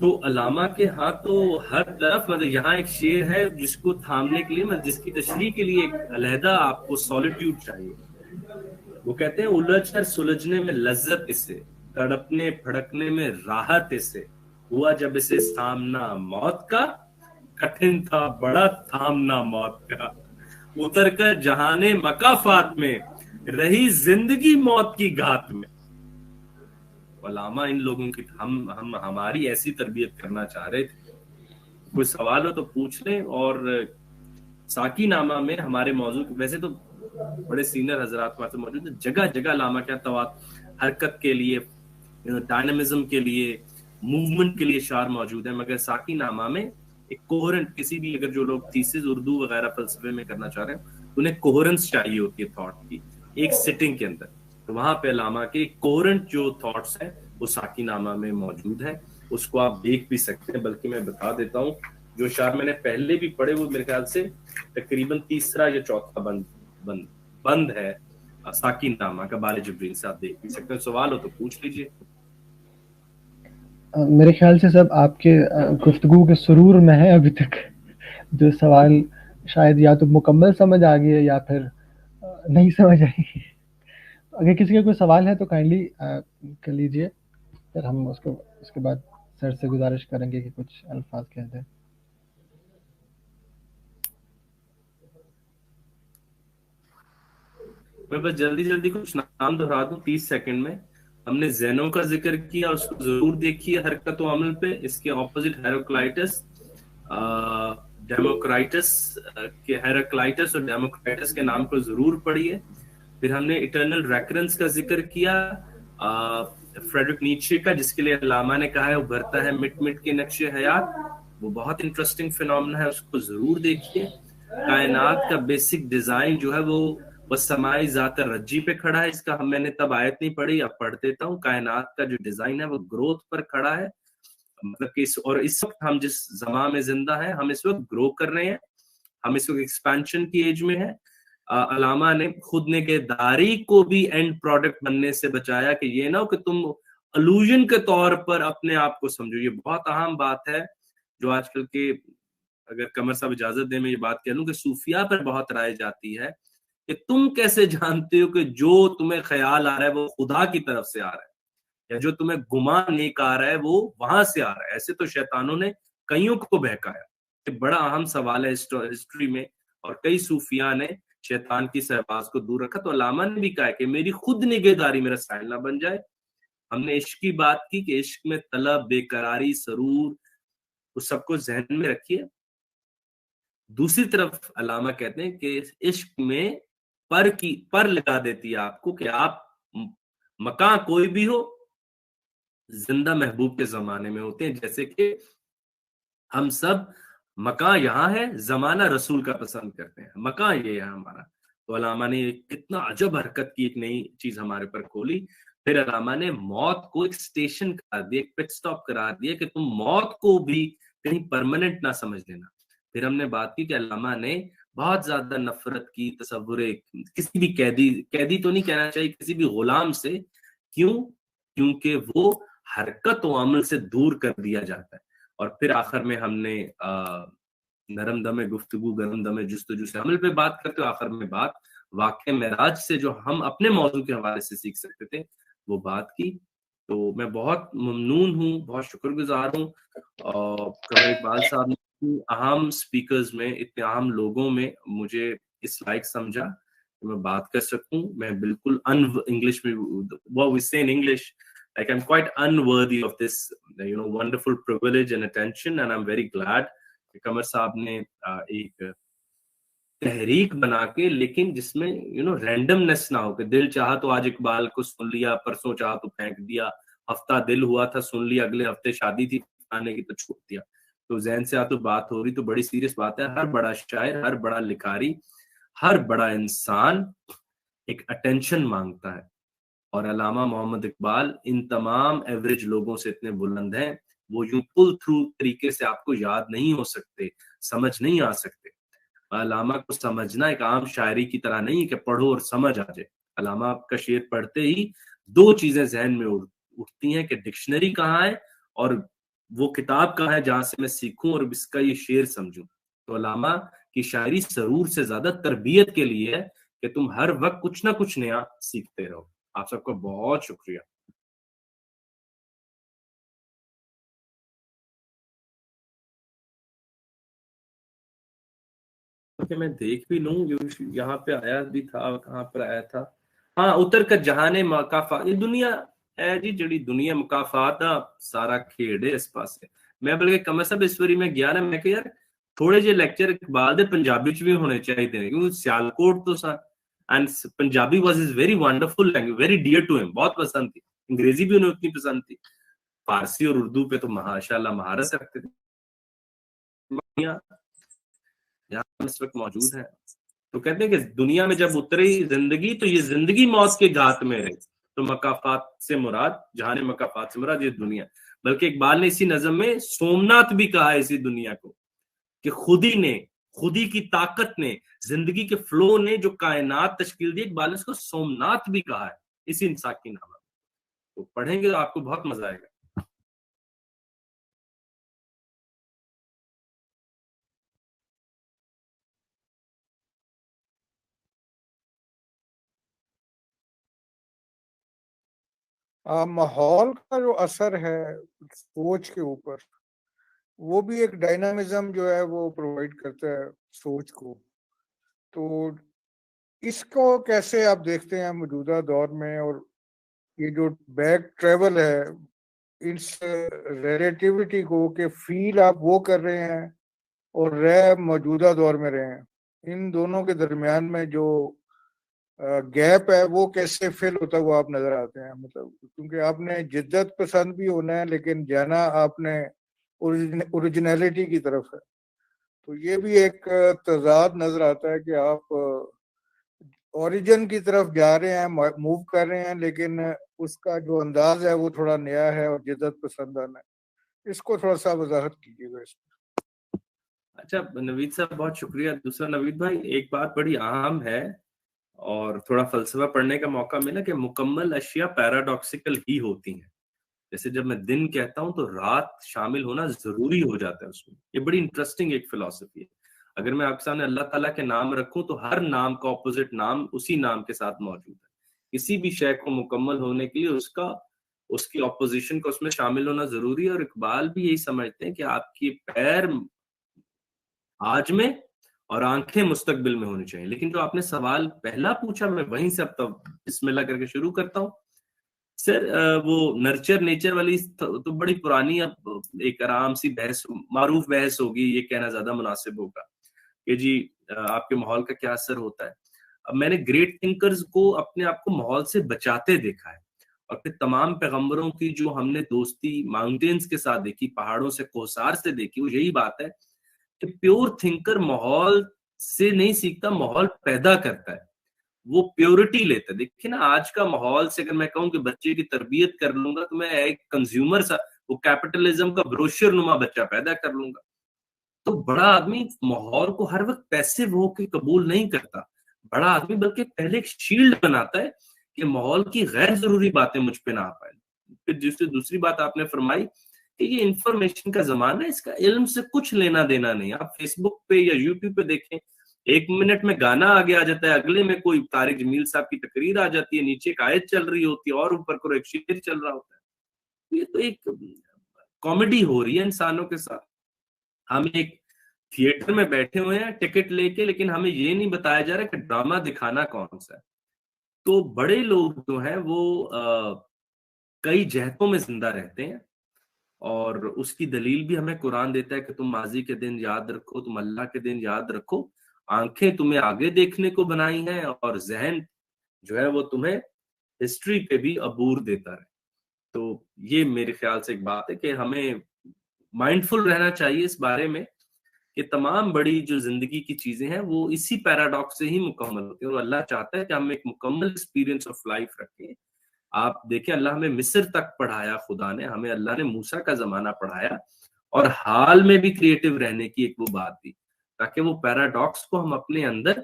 تو علامہ کے ہاں تو ہر طرف مطلب یہاں ایک شعر ہے جس کو تھامنے کے لیے جس کی تشریح کے لیے ایک علیحدہ آپ کو سالیٹیوڈ چاہیے. وہ کہتے ہیں الجھ کر سلجھنے میں لذت اسے, تڑپنے پھڑکنے میں راحت اسے, ہوا جب اسے سامنا موت کا, کٹھن تھا بڑا تھامنا موت کا, اتر کر جہانے مکافات میں, رہی زندگی موت کی گھات میں. علامہ ان لوگوں کی ہم ہماری ایسی تربیت کرنا چاہ رہے تھے. کوئی سوال ہو تو پوچھ لیں. اور ساکی نامہ میں ہمارے موضوع ویسے تو بڑے سینئر حضرات وہاں سے موجود ہیں, جگہ جگہ علامہ کیا حرکت کے لیے, ڈائنامزم کے لیے, موومنٹ کے لیے اشعار موجود ہیں, مگر ساکی نامہ میں ایک کوہرنٹ, کسی بھی اگر جو لوگ تھیسز اردو وغیرہ فلسفے میں کرنا چاہ رہے ہیں انہیں کوہرنس چاہیے ہوتی ہے تھاٹ کی ایک سٹنگ کے اندر. تو وہاں پہ علامہ کے کوہرنٹ جو تھاٹس ہیں وہ ساکی نامہ میں موجود ہے, اس کو آپ دیکھ بھی سکتے ہیں. بلکہ میں بتا دیتا ہوں جو اشعار میں نے پہلے بھی پڑھے وہ میرے خیال سے تقریباً تیسرا یا چوتھا بند ہے ساکی نامہ کا, بال جبرین سے آپ دیکھ بھی سکتے ہیں. سوال ہو تو پوچھ لیجیے. میرے خیال سے سب آپ کے گفتگو کے سرور میں ہے ابھی تک, جو سوال شاید یا تو مکمل سمجھ آ گئی ہے یا پھر نہیں سمجھ آئی. اگر کسی کا کوئی سوال ہے تو کائنڈلی کر لیجئے, پھر ہم اس کے بعد سر سے گزارش کریں گے کہ کچھ الفاظ کہہ دیں. میں بس جلدی کچھ نام دہرا دوں 30 سیکنڈ میں. ہم نے زینو کا ذکر کیا, اس کو ضرور دیکھیے حرکت و عمل پہ. اس کے اپوزٹ ہیراکلائٹس, ہیراکلائٹس اور ڈیموکرائٹس کے نام کو ضرور پڑھیے. پھر ہم نے اٹرنل ریکرنس کا ذکر کیا فریڈرک نیچے کا, جس کے لیے علامہ نے کہا ہے ابھرتا ہے مٹ مٹ کے نقش حیات. وہ بہت انٹرسٹنگ فینومنا ہے, اس کو ضرور دیکھیے. کائنات کا بیسک ڈیزائن جو ہے وہ سمائی ذات رجی پہ کھڑا ہے. اس کا میں نے تب آیت نہیں پڑھی, اب پڑھ دیتا ہوں. کائنات کا جو ڈیزائن ہے وہ گروتھ پر کھڑا ہے, مطلب کہ اور اس وقت ہم جس زمان میں زندہ ہیں ہم اس وقت گرو کر رہے ہیں, ہم اس وقت ایکسپینشن کی ایج میں ہیں. علامہ نے خود نگہداری کو بھی اینڈ پروڈکٹ بننے سے بچایا کہ یہ نہ ہو کہ تم الوژن کے طور پر اپنے آپ کو سمجھو. یہ بہت اہم بات ہے جو آج کل کے, اگر قمر صاحب اجازت دیں میں یہ بات کہہ لوں کہ صوفیہ پر بہت رائے جاتی ہے کہ تم کیسے جانتے ہو کہ جو تمہیں خیال آ رہا ہے وہ خدا کی طرف سے آ رہا ہے, یا جو تمہیں گمان نیک آ رہا ہے وہ وہاں سے آ رہا ہے. ایسے تو شیطانوں نے کئیوں کو بہکایا. یہ بڑا اہم سوال ہے ہسٹری میں, اور کئی صوفیاء نے شیطان کی سہواز کو دور رکھا. تو علامہ نے بھی کہا کہ میری خود نگہداری میرا سائل نہ بن جائے. ہم نے عشق کی بات کی کہ عشق میں طلب, بے قراری, سرور, اس سب کو ذہن میں رکھیے. دوسری طرف علامہ کہتے ہیں کہ عشق میں پر لگا دیتی ہے آپ کو کہ آپ مکان کوئی بھی ہو زندہ محبوب کے زمانے میں ہوتے ہیں. جیسے کہ ہم سب مکان یہاں ہے, زمانہ رسول کا پسند کرتے ہیں, مکان یہ ہے ہمارا. تو علامہ نے کتنا عجب حرکت کی, ایک نئی چیز ہمارے پر کھولی. پھر علامہ نے موت کو ایک سٹیشن قرار دیا, ایک پٹ سٹاپ قرار دیا کہ تم موت کو بھی کہیں پرماننٹ نہ سمجھ لینا. پھر ہم نے بات کی کہ علامہ نے بہت زیادہ نفرت کی تصور کسی بھی قیدی تو نہیں کہنا چاہیے, کسی بھی غلام سے. کیونکہ وہ حرکت و عمل سے دور کر دیا جاتا ہے. اور پھر آخر میں ہم نے نرم دم گفتگو گرم دم جستجو سے عمل پہ بات کرتے, آخر میں بات واقع معراج سے جو ہم اپنے موضوع کے حوالے سے سیکھ سکتے تھے وہ بات کی. تو میں بہت ممنون ہوں, بہت شکر گزار ہوں قمر اقبال صاحب نے اہم سپیکرز میں, اتنے اہم لوگوں میں مجھے اس لائق سمجھا کہ میں بات کر سکوں. میں بالکل انگلش میں what we say in English, like I'm quite unworthy of this wonderful privilege and attention, and I'm very glad کہ قمر صاحب نے ایک تحریک بنا کے, لیکن جس میں رینڈمنس نہ ہو کہ دل چاہا تو آج اقبال کو سن لیا, پرسوں چاہا تو پھینک دیا, ہفتہ دل ہوا تھا سن لیا, اگلے ہفتے شادی تھی آنے کی تو چھوڑ دیا. تو ذہن سے تو بات ہو رہی تو بڑی سیریس بات ہے. ہر بڑا شاعر, ہر بڑا لکھاری, ہر بڑا انسان ایک اٹینشن مانگتا ہے, اور علامہ محمد اقبال ان تمام ایوریج لوگوں سے اتنے بلند ہیں, وہ یوں پل تھرو طریقے سے آپ کو یاد نہیں ہو سکتے, سمجھ نہیں آ سکتے. علامہ کو سمجھنا ایک عام شاعری کی طرح نہیں کہ پڑھو اور سمجھ آ جائے. علامہ آپ کا شعر پڑھتے ہی دو چیزیں ذہن میں اٹھتی ہیں کہ ڈکشنری کہاں ہے اور وہ کتاب کہاں ہے جہاں سے میں سیکھوں اور اس کا یہ شعر سمجھوں. تو علامہ کی شاعری سرور سے زیادہ تربیت کے لیے ہے کہ تم ہر وقت کچھ نہ کچھ نیا سیکھتے رہو. آپ سب کو بہت شکریہ. کہ میں دیکھ بھی لوں یہاں پہ آیا بھی تھا, کہاں پر آیا تھا, ہاں اتر کر جہانے مکافات. یہ دنیا ہے جی جڑی دنیا مکافات دا سارا کھیڑ ہے اس پاس. میں بلکہ کم سب اس واری میں گیا نا, میں کہ یار تھوڑے جے لیکچر اقبال دے پنجابی چ بھی ہونے چاہیے, کیونکہ سیالکوٹ تو son and Punjabi was is very wonderful language, very dear to ہم, بہت پسند تھی. انگریزی بھی انہیں اتنی پسند تھی. فارسی اور اردو پہ تو ماشاء اللہ مہارت رکھتے تھے. یہاں اس وقت موجود ہیں تو کہتے ہیں کہ دنیا میں جب اتری زندگی تو یہ زندگی موت کے گھات میں رہی. تو مکافات سے مراد, جہان مکافات سے مراد یہ دنیا. بلکہ اقبال نے اسی نظم میں سومنات بھی کہا ہے اسی دنیا کو, کہ خودی کی طاقت نے, زندگی کے فلو نے جو کائنات تشکیل دی, اقبال نے اس کو سومنات بھی کہا ہے اسی انسان کی نام. تو پڑھیں گے تو آپ کو بہت مزہ آئے گا. ماحول کا جو اثر ہے سوچ کے اوپر, وہ بھی ایک ڈائنامزم جو ہے وہ پرووائڈ کرتا ہے سوچ کو. تو اس کو کیسے آپ دیکھتے ہیں موجودہ دور میں, اور یہ جو بیک ٹریول ہے اس ریلیٹیوٹی کو, کہ فیل آپ وہ کر رہے ہیں اور رہ موجودہ دور میں رہے ہیں, ان دونوں کے درمیان میں جو گیپ ہے وہ کیسے فل ہوتا ہے وہ آپ نظر آتے ہیں. مطلب کیونکہ آپ نے جدت پسند بھی ہونا ہے لیکن جانا آپ نے اوریجنلٹی کی طرف ہے. تو یہ بھی ایک تضاد نظر آتا ہے کہ آپ اوریجن کی طرف جا رہے ہیں, موو کر رہے ہیں, لیکن اس کا جو انداز ہے وہ تھوڑا نیا ہے اور جدت پسندانہ ہے. اس کو تھوڑا سا وضاحت کیجیے گا اس میں. اچھا نوید صاحب بہت شکریہ. دوسرا نوید بھائی, ایک بات بڑی اہم ہے اور تھوڑا فلسفہ پڑھنے کا موقع ملا کہ مکمل اشیاء پیراڈاکسیکل ہی ہوتی ہیں. جیسے جب میں دن کہتا ہوں تو رات شامل ہونا ضروری ہو جاتا ہے اس میں. یہ بڑی انٹرسٹنگ ایک فلسفی ہے. اگر میں آپ کے سامنے اللہ تعالیٰ کے نام رکھوں تو ہر نام کا اپوزٹ نام اسی نام کے ساتھ موجود ہے. کسی بھی شے کو مکمل ہونے کے لیے اس کی اپوزیشن کو اس میں شامل ہونا ضروری ہے. اور اقبال بھی یہی سمجھتے ہیں کہ آپ کی پیر آج میں اور آنکھیں مستقبل میں ہونی چاہیے. لیکن جو آپ نے سوال پہلا پوچھا, میں وہیں سے اب تک بسم اللہ کر کے شروع کرتا ہوں. سر وہ نرچر نیچر والی تو بڑی پرانی اب ایک آرام سی بحث, معروف بحث ہوگی, یہ کہنا زیادہ مناسب ہوگا کہ جی آپ کے ماحول کا کیا اثر ہوتا ہے. اب میں نے گریٹ تھنکرز کو اپنے آپ کو ماحول سے بچاتے دیکھا ہے, اور پھر تمام پیغمبروں کی جو ہم نے دوستی ماؤنٹینز کے ساتھ دیکھی, پہاڑوں سے کوسار سے دیکھی, وہ یہی بات ہے کہ پیور تھنکر ماحول سے نہیں سیکھتا, ماحول پیدا کرتا ہے, وہ پیورٹی لیتا ہے. دیکھیں نا آج کا ماحول سے اگر میں کہوں کہ بچے کی تربیت کر لوں گا تو میں ایک کنزیومر سا, وہ کیپٹلزم کا بروشر نما بچہ پیدا کر لوں گا. تو بڑا آدمی ماحول کو ہر وقت پیسو ہو کے قبول نہیں کرتا. بڑا آدمی بلکہ پہلے ایک شیلڈ بناتا ہے کہ ماحول کی غیر ضروری باتیں مجھ پہ نہ آ پائیں. پھر دوسری بات آپ نے فرمائی کہ یہ انفارمیشن کا زمانہ ہے, اس کا علم سے کچھ لینا دینا نہیں. آپ فیس بک پہ یا یوٹیوب پہ دیکھیں, 1 منٹ میں گانا آگے آ جاتا ہے, اگلے میں کوئی طارق جمیل صاحب کی تقریر آ جاتی ہے, نیچے ایک آیت چل رہی ہوتی ہے اور اوپر کو ایک شعر چل رہا ہوتا ہے. یہ تو ایک کامیڈی ہو رہی ہے انسانوں کے ساتھ. ہم ایک تھیٹر میں بیٹھے ہوئے ہیں ٹکٹ لے کے, لیکن ہمیں یہ نہیں بتایا جا رہا کہ ڈرامہ دکھانا کون سا ہے. تو بڑے لوگ جو ہیں وہ کئی جہتوں میں زندہ رہتے ہیں, اور اس کی دلیل بھی ہمیں قرآن دیتا ہے کہ تم ماضی کے دن یاد رکھو, تم اللہ کے دن یاد رکھو. آنکھیں تمہیں آگے دیکھنے کو بنائی ہیں, اور ذہن جو ہے وہ تمہیں ہسٹری پہ بھی عبور دیتا رہے. تو یہ میرے خیال سے ایک بات ہے کہ ہمیں مائنڈفل رہنا چاہیے اس بارے میں کہ تمام بڑی جو زندگی کی چیزیں ہیں وہ اسی پیراڈاکس سے ہی مکمل ہوتی ہیں, اور اللہ چاہتا ہے کہ ہم ایک مکمل ایکسپیرینس آف لائف رکھیں. آپ دیکھیں اللہ ہمیں مصر تک پڑھایا, خدا نے ہمیں, اللہ نے موسیٰ کا زمانہ پڑھایا, اور حال میں بھی کریٹو رہنے کی ایک وہ بات دی, تاکہ وہ پیراڈاکس کو ہم اپنے اندر,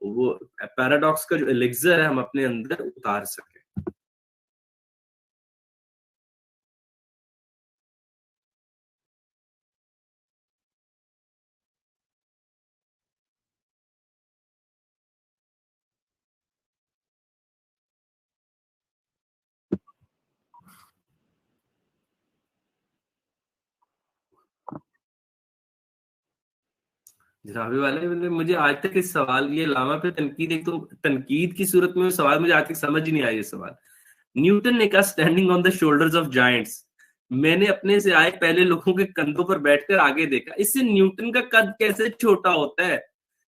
وہ پیراڈاکس کا جو الیگزر ہے ہم اپنے اندر اتار سکیں. جناب والے مجھے آج تک اس سوال، یہ علامہ پہ تنقید، ایک تو تنقید کی صورت میں سوال مجھے آج تک سمجھ ہی نہیں آیا یہ سوال. نیوٹن نے کہا standing on the shoulders of giants. میں نے اپنے سے آئے پہلے لوگوں کے کندھوں پر بیٹھ کر آگے دیکھا. اس سے نیوٹن کا قد کیسے چھوٹا ہوتا ہے؟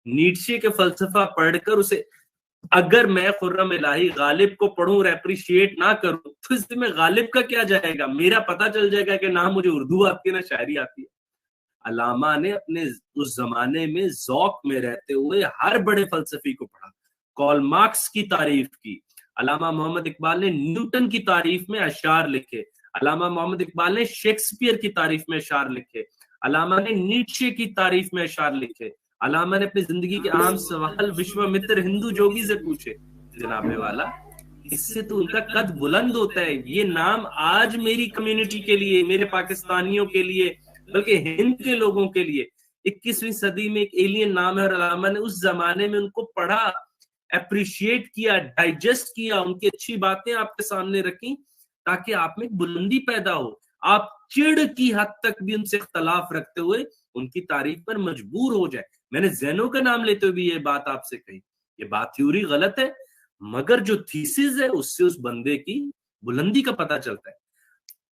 نیٹشے کے فلسفہ پڑھ کر اسے، اگر میں خرم الہی غالب کو پڑھوں اور اپریشیٹ نہ کروں تو اس میں غالب کا کیا جائے گا؟ میرا پتا چل جائے گا کہ نہ مجھے اردو آتی ہے نہ شاعری آتی ہے. علامہ نے اپنے اس زمانے میں ذوق میں رہتے ہوئے ہر بڑے فلسفی کو پڑھا. کارل مارکس کی تعریف کی. علامہ محمد اقبال نے نیوٹن کی تعریف میں اشعار لکھے. علامہ محمد اقبال نے شیکسپیئر کی تعریف میں اشعار لکھے. علامہ نے نیٹشے کی تعریف میں اشعار لکھے. علامہ نے اپنی زندگی کے عام سوال وشوامتر ہندو جوگی سے پوچھے. جناب والا اس سے تو ان کا قد بلند ہوتا ہے. یہ نام آج میری کمیونٹی کے لیے، میرے پاکستانیوں کے لیے، بلکہ ہند کے لوگوں کے لیے 21ویں صدی میں ایک ایلین نام ہے. اور علامہ نے اس زمانے میں ان کو پڑھا، اپریشیٹ کیا، ڈائجسٹ کیا، ان کی اچھی باتیں آپ کے سامنے رکھی تاکہ آپ میں بلندی پیدا ہو. آپ چڑ کی حد تک بھی ان سے اختلاف رکھتے ہوئے ان کی تعریف پر مجبور ہو جائے. میں نے زینو کا نام لیتے ہوئے بھی یہ بات آپ سے کہی. یہ بات تھیوری غلط ہے، مگر جو تھیسز ہے اس سے اس بندے کی بلندی کا پتہ چلتا ہے.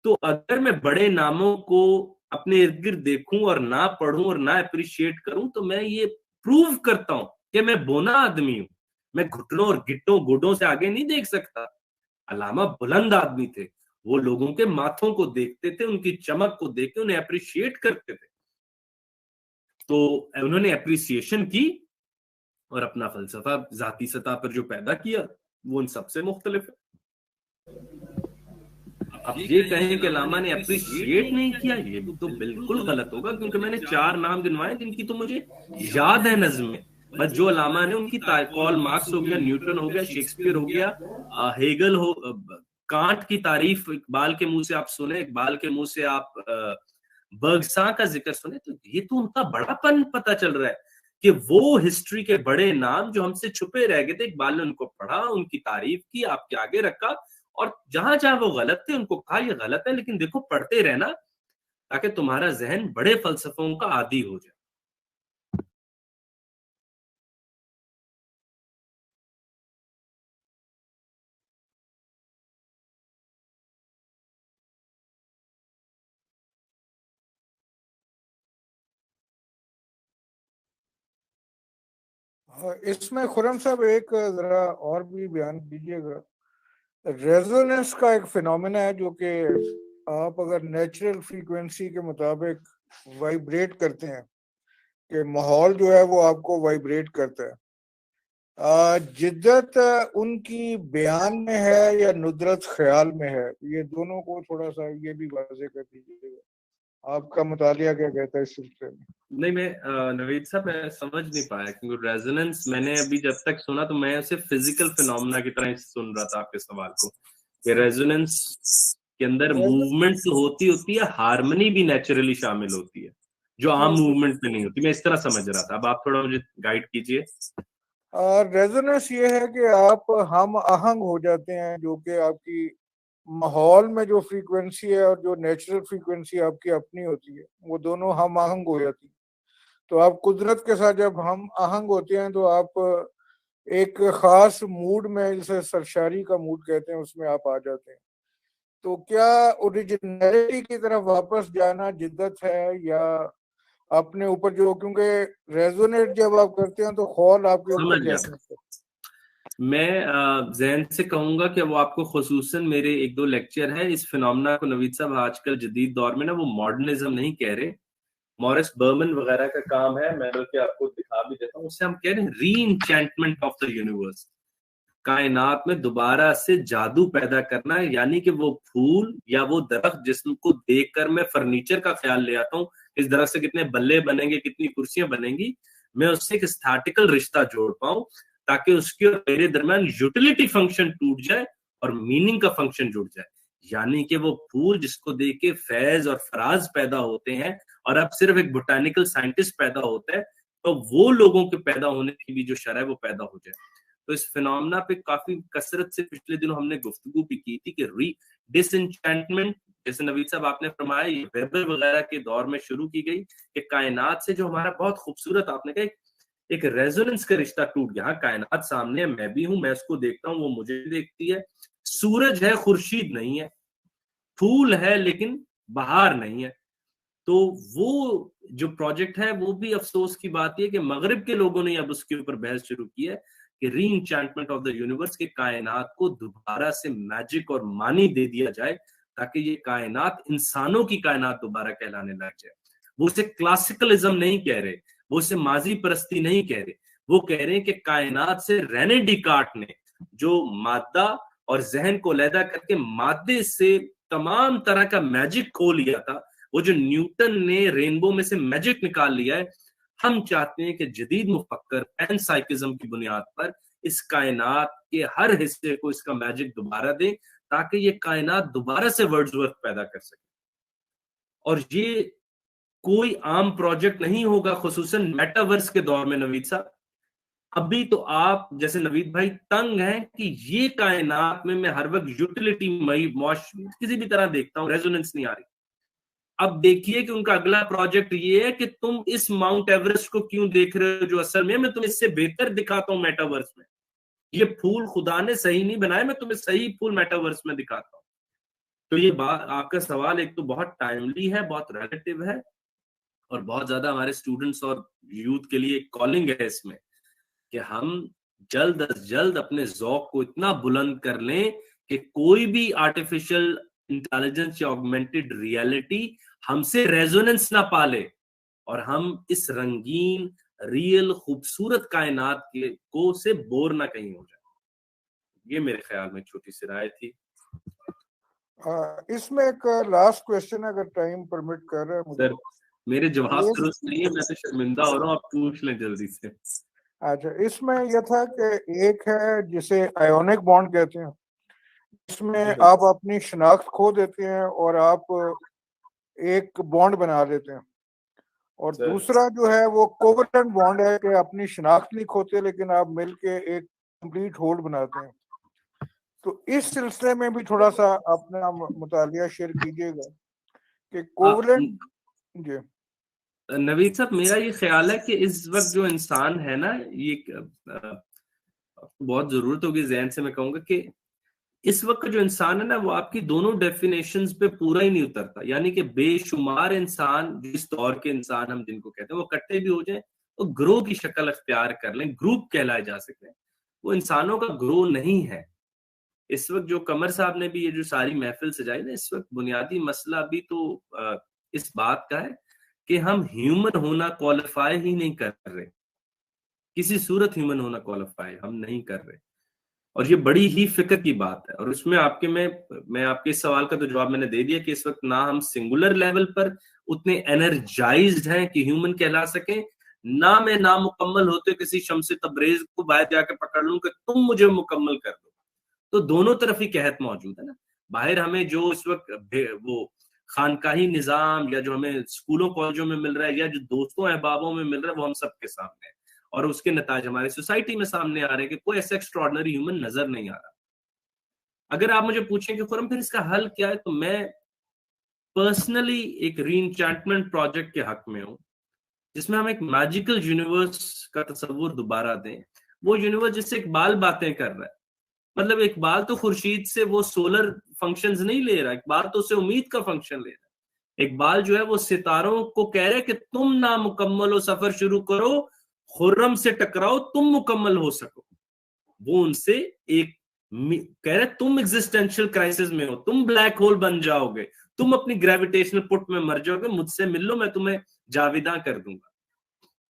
تو اگر میں بڑے ناموں کو اپنے ارد گرد دیکھوں اور نہ پڑھوں اور نہ اپریشیٹ کروں تو میں یہ پروو کرتا ہوں کہ میں بونا آدمی ہوں. میں گھٹنوں اور گٹوں گوڈوں سے آگے نہیں دیکھ سکتا. علامہ بلند آدمی تھے، وہ لوگوں کے ماتھوں کو دیکھتے تھے، ان کی چمک کو دیکھ کے انہیں اپریشیٹ کرتے تھے. تو انہوں نے اپریسیشن کی اور اپنا فلسفہ ذاتی سطح پر جو پیدا کیا وہ ان سب سے مختلف ہے. اب یہ کہیں کہ علامہ نے اپریشیٹ نہیں کیا، یہ تو بالکل غلط ہوگا، کیونکہ میں نے 4 نام گنوائے جن کی تو مجھے یاد ہے نظم میں. بس جو علامہ نے ان کی کارل مارکس ہو گیا، نیوٹن ہو گیا، شیکسپیئر ہو گیا، ہیگل ہو، کانٹ کی تعریف اقبال کے منہ سے آپ سنیں، اقبال کے منہ سے آپ برگساں کا ذکر سنیں، تو یہ تو ان کا بڑا پن پتہ چل رہا ہے کہ وہ ہسٹری کے بڑے نام جو ہم سے چھپے رہ گئے تھے، اقبال نے ان کو پڑھا، ان کی تعریف کی، آپ کے آگے رکھا، اور جہاں جہاں وہ غلط تھے ان کو کہا یہ غلط ہے لیکن دیکھو پڑھتے رہنا تاکہ تمہارا ذہن بڑے فلسفوں کا عادی ہو جائے. اس میں خرم صاحب ایک ذرا اور بھی بیان دیجیے گا. ریزوننس کا ایک فینومینا ہے جو کہ آپ اگر نیچرل فریکوینسی کے مطابق وائبریٹ کرتے ہیں کہ ماحول جو ہے وہ آپ کو وائبریٹ کرتا ہے. جدت ان کی بیان میں ہے یا ندرت خیال میں ہے؟ یہ دونوں کو تھوڑا سا یہ بھی واضح کر دیجیے گا. آپ کا مطالعہ کیا کہتا ہے اس سلسلے میں؟ نہیں، میں نوید صاحب میں سمجھ نہیں پایا کیونکہ ریزوننس میں نے ابھی جب تک سنا تو میں اسے فزیکل فینومینا کی طرح سن رہا تھا آپ کے سوال کو کہ ریزوننس کے اندر موومنٹ ہوتی ہے، ہارمنی بھی نیچرلی شامل ہوتی ہے جو عام موومنٹ میں نہیں ہوتی. میں اس طرح سمجھ رہا تھا. اب آپ تھوڑا مجھے گائیڈ کیجئے. ریزوننس یہ ہے کہ آپ ہم آہنگ ہو جاتے ہیں، جو کہ آپ کی ماحول میں جو فریکوینسی ہے اور جو نیچرل فریکوینسی آپ کی اپنی ہوتی ہے وہ دونوں ہم آہنگ ہو جاتی ہیں. تو آپ قدرت کے ساتھ جب ہم آہنگ ہوتے ہیں تو آپ ایک خاص موڈ میں، جسے سرشاری کا موڈ کہتے ہیں، اس میں آپ آ جاتے ہیں. تو کیا اوریجنیلٹی کی طرف واپس جانا جدت ہے یا اپنے اوپر جو، کیونکہ ریزونیٹ جب آپ کرتے ہیں تو خول آپ کے اوپر جاتے ہیں؟ میں ذہن سے کہوں گا کہ وہ آپ کو خصوصاً میرے 1-2 لیکچر ہیں اس فینومینا کو. نوید صاحب آج کل جدید دور میں نا وہ ماڈرنزم نہیں کہہ رہے، مورس برمن وغیرہ کا کام ہے، میں بلکہ آپ کو دکھا بھی دیتا ہوں. اس سے ہم کہہ رہے ہیں ری انچینٹمنٹ آف دا یونیورس، کائنات میں دوبارہ سے جادو پیدا کرنا. یعنی کہ وہ پھول یا وہ درخت جس کو دیکھ کر میں فرنیچر کا خیال لے آتا ہوں، اس درخت سے کتنے بلے بنیں گے، کتنی کرسیاں بنیں گی، میں اس سے ایک اسٹیٹیکل رشتہ جوڑ پاؤں تاکہ اس کی اور میرے درمیان یوٹیلیٹی فنکشن ٹوٹ جائے اور میننگ کا فنکشن جڑ جائے. یعنی کہ وہ پھول جس کو دیکھ کے فیض اور فراز پیدا ہوتے ہیں اور اب صرف ایک بوٹینیکل سائنٹسٹ پیدا ہوتا ہے، تو وہ لوگوں کے پیدا ہونے کی بھی جو شرح ہے وہ پیدا ہو جائے. تو اس فینومنا پہ کافی کثرت سے پچھلے دنوں ہم نے گفتگو بھی کی تھی کہ ڈس انچینٹمنٹ، جیسے نوید صاحب آپ نے فرمایا یہ ویبر وغیرہ کے دور میں شروع کی گئی کہ کائنات سے جو ہمارا بہت خوبصورت آپ نے کہا ایک ریزوننس کا رشتہ ٹوٹ گیا. کائنات سامنے ہے، میں بھی ہوں، میں اس کو دیکھتا ہوں، وہ مجھے دیکھتی ہے. سورج ہے، خورشید نہیں ہے. پھول ہے لیکن بہار نہیں ہے. تو وہ جو پروجیکٹ ہے وہ بھی افسوس کی بات ہے کہ مغرب کے لوگوں نے اب اس کے اوپر بحث شروع کی ہے کہ ری انچانٹمنٹ آف دا یونیورس، کے کائنات کو دوبارہ سے میجک اور معنی دے دیا جائے تاکہ یہ کائنات انسانوں کی کائنات دوبارہ کہلانے لگ جائے. وہ اسے کلاسیکلزم نہیں کہہ رہے، وہ اسے ماضی پرستی نہیں کہہ رہے، وہ کہہ رہے ہیں کہ کائنات سے رینے ڈیکارٹ نے جو مادہ اور ذہن کو علیحدہ کر کے مادے سے تمام طرح کا میجک کھو لیا تھا، وہ جو نیوٹن نے رینبو میں سے میجک نکال لیا ہے، ہم چاہتے ہیں کہ جدید مفکر پین سائیکزم کی بنیاد پر اس کائنات کے ہر حصے کو اس کا میجک دوبارہ دیں تاکہ یہ کائنات دوبارہ سے ورڈزورتھ پیدا کر سکے. اور یہ کوئی عام پروجیکٹ نہیں ہوگا، خصوصاً میٹاورس کے دور میں. نوید صاحب ابھی تو آپ جیسے نوید بھائی تنگ ہیں کہ یہ کائنات میں ہر وقت یوٹیلیٹی کسی بھی طرح دیکھتا ہوں، ریزوننس نہیں آ رہی. اب دیکھیے کہ ان کا اگلا پروجیکٹ یہ ہے کہ تم اس ماؤنٹ ایوریسٹ کو کیوں دیکھ رہے ہو جو اصل میں تمہیں اس سے بہتر دکھاتا ہوں میٹاورس میں. یہ پھول خدا نے صحیح نہیں بنائے، میں تمہیں صحیح پھول میٹاورس میں دکھاتا ہوں. تو یہ بات آپ کا سوال ایک تو بہت ٹائملی ہے، بہت ریلیٹیو ہے، اور بہت زیادہ ہمارے اسٹوڈنٹس اور یوتھ کے لیے ایک کالنگ ہے اس میں کہ ہم جلد از جلد اپنے ذوق کو اتنا بلند کر لیں کہ کوئی بھی آرٹیفیشل انٹیلیجنس یا آگمنٹڈ ریئلٹی ہم سے ریزوننس نہ پالے اور ہم اس رنگین ریئل خوبصورت کائنات کے کو سے بور نہ کہیں ہو جائے. یہ میرے خیال میں چھوٹی سی رائے تھی. اس میں ایک لاسٹ کویسچن اگر ٹائم پرمٹ کر رہا ہے مجھے. سر میرے جواب درست نہیں ہے، میں تو شرمندہ ہو رہا ہوں، آپ پوچھ لیں جلدی سے. اچھا، اس میں یہ تھا کہ ایک ہے جسے آیونک بانڈ کہتے ہیں، اس میں آپ اپنی شناخت کھو دیتے ہیں اور آپ ایک بانڈ بنا لیتے ہیں، اور دوسرا جو ہے وہ کوولنٹ بانڈ ہے کہ اپنی شناخت نہیں کھوتے لیکن آپ مل کے ایک کمپلیٹ ہولڈ بناتے ہیں. تو اس سلسلے میں بھی تھوڑا سا اپنا مطالعہ شیئر کیجیے گا کہ کوولنٹ. جی نوید صاحب، میرا یہ خیال ہے کہ اس وقت جو انسان ہے نا، یہ بہت ضرورت ہوگی ذہن سے میں کہوں گا کہ اس وقت جو انسان ہے نا وہ آپ کی دونوں ڈیفینیشنز پہ پورا ہی نہیں اترتا. یعنی کہ بے شمار انسان، جس دور کے انسان ہم جن کو کہتے ہیں، وہ اکٹھے بھی ہو جائیں، وہ گروہ کی شکل اختیار کر لیں، گروپ کہلائے جا سکتے ہیں. وہ انسانوں کا گروہ نہیں ہے. اس وقت جو قمر صاحب نے بھی یہ جو ساری محفل سجائی نا، اس وقت بنیادی مسئلہ بھی تو اس بات کا ہے کہ ہم ہیومن ہونا کوالیفائی ہی نہیں کر رہے. کسی صورت ہیومن ہونا کوالیفائی ہم نہیں کر رہے، اور یہ بڑی ہی فکر کی بات ہے. اور اس میں آپ کے میں آپ کے اس سوال کا تو جواب میں نے دے دیا کہ اس وقت نہ ہم سنگولر لیول پر اتنے انرجائزڈ ہیں کہ ہیومن کہلا سکیں، نہ میں نامکمل ہوتے کسی شمس تبریز کو باہر جا کے پکڑ لوں کہ تم مجھے مکمل کر دو. تو دونوں طرف ہی قحط موجود ہے نا. باہر ہمیں جو اس وقت وہ خانقاہی نظام یا جو ہمیں اسکولوں کالجوں میں مل رہا ہے یا جو دوستوں احبابوں میں مل رہا ہے وہ ہم سب کے سامنے ہے، اور اس کے نتائج ہماری سوسائٹی میں سامنے آ رہے ہیں کہ کوئی ایسا ایکسٹراڈنری ہیومن نظر نہیں آ رہا. اگر آپ مجھے پوچھیں کہ خرم پھر اس کا حل کیا ہے، تو میں پرسنلی ایک ری انچانٹمنٹ پروجیکٹ کے حق میں ہوں جس میں ہم ایک میجیکل یونیورس کا تصور دوبارہ دیں. وہ یونیورس جس سے اقبال باتیں کر رہا ہے. مطلب اقبال تو خورشید سے وہ سولر فنکشنز نہیں لے رہا، اقبال تو اسے امید کا فنکشن لے رہا ہے. اقبال جو ہے وہ ستاروں کو کہہ رہے کہ تم نامکمل ہو، سفر شروع کرو، خرم سے ٹکراؤ، تم مکمل ہو سکو. وہ ان سے ایک کہہ رہے تم ایگزسٹینشل کرائسس میں ہو، تم بلیک ہول بن جاؤ گے، تم اپنی گریویٹیشنل پٹ میں مر جاؤ گے، مجھ سے مل لو، میں تمہیں جاویداں کر دوں گا.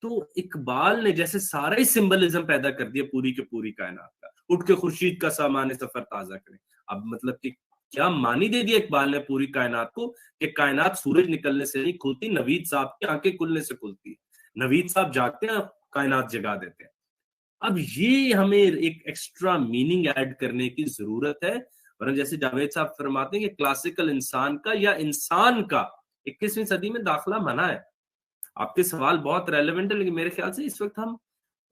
تو اقبال نے جیسے سارا ہی سمبلزم پیدا کر دیا پوری کے پوری کائنات کا. اٹھ کے خورشید کا سامان سفر تازہ کریں. اب مطلب کہ کیا معنی دے دیا اقبال نے پوری کائنات کو کہ کائنات سورج نکلنے سے نہیں کھلتی، نوید صاحب کی آنکھیں کھلنے سے کھلتی ہے. نوید صاحب جاگتے ہیں، کائنات جگا دیتے ہیں. اب یہ ہمیں ایک ایکسٹرا میننگ ایڈ کرنے کی ضرورت ہے. ورنہ جیسے جاوید صاحب فرماتے ہیں کہ کلاسیکل انسان کا یا انسان کا 21ویں صدی میں داخلہ منع ہے. آپ کے سوال بہت ریلیونٹ ہے، لیکن میرے خیال سے اس وقت ہم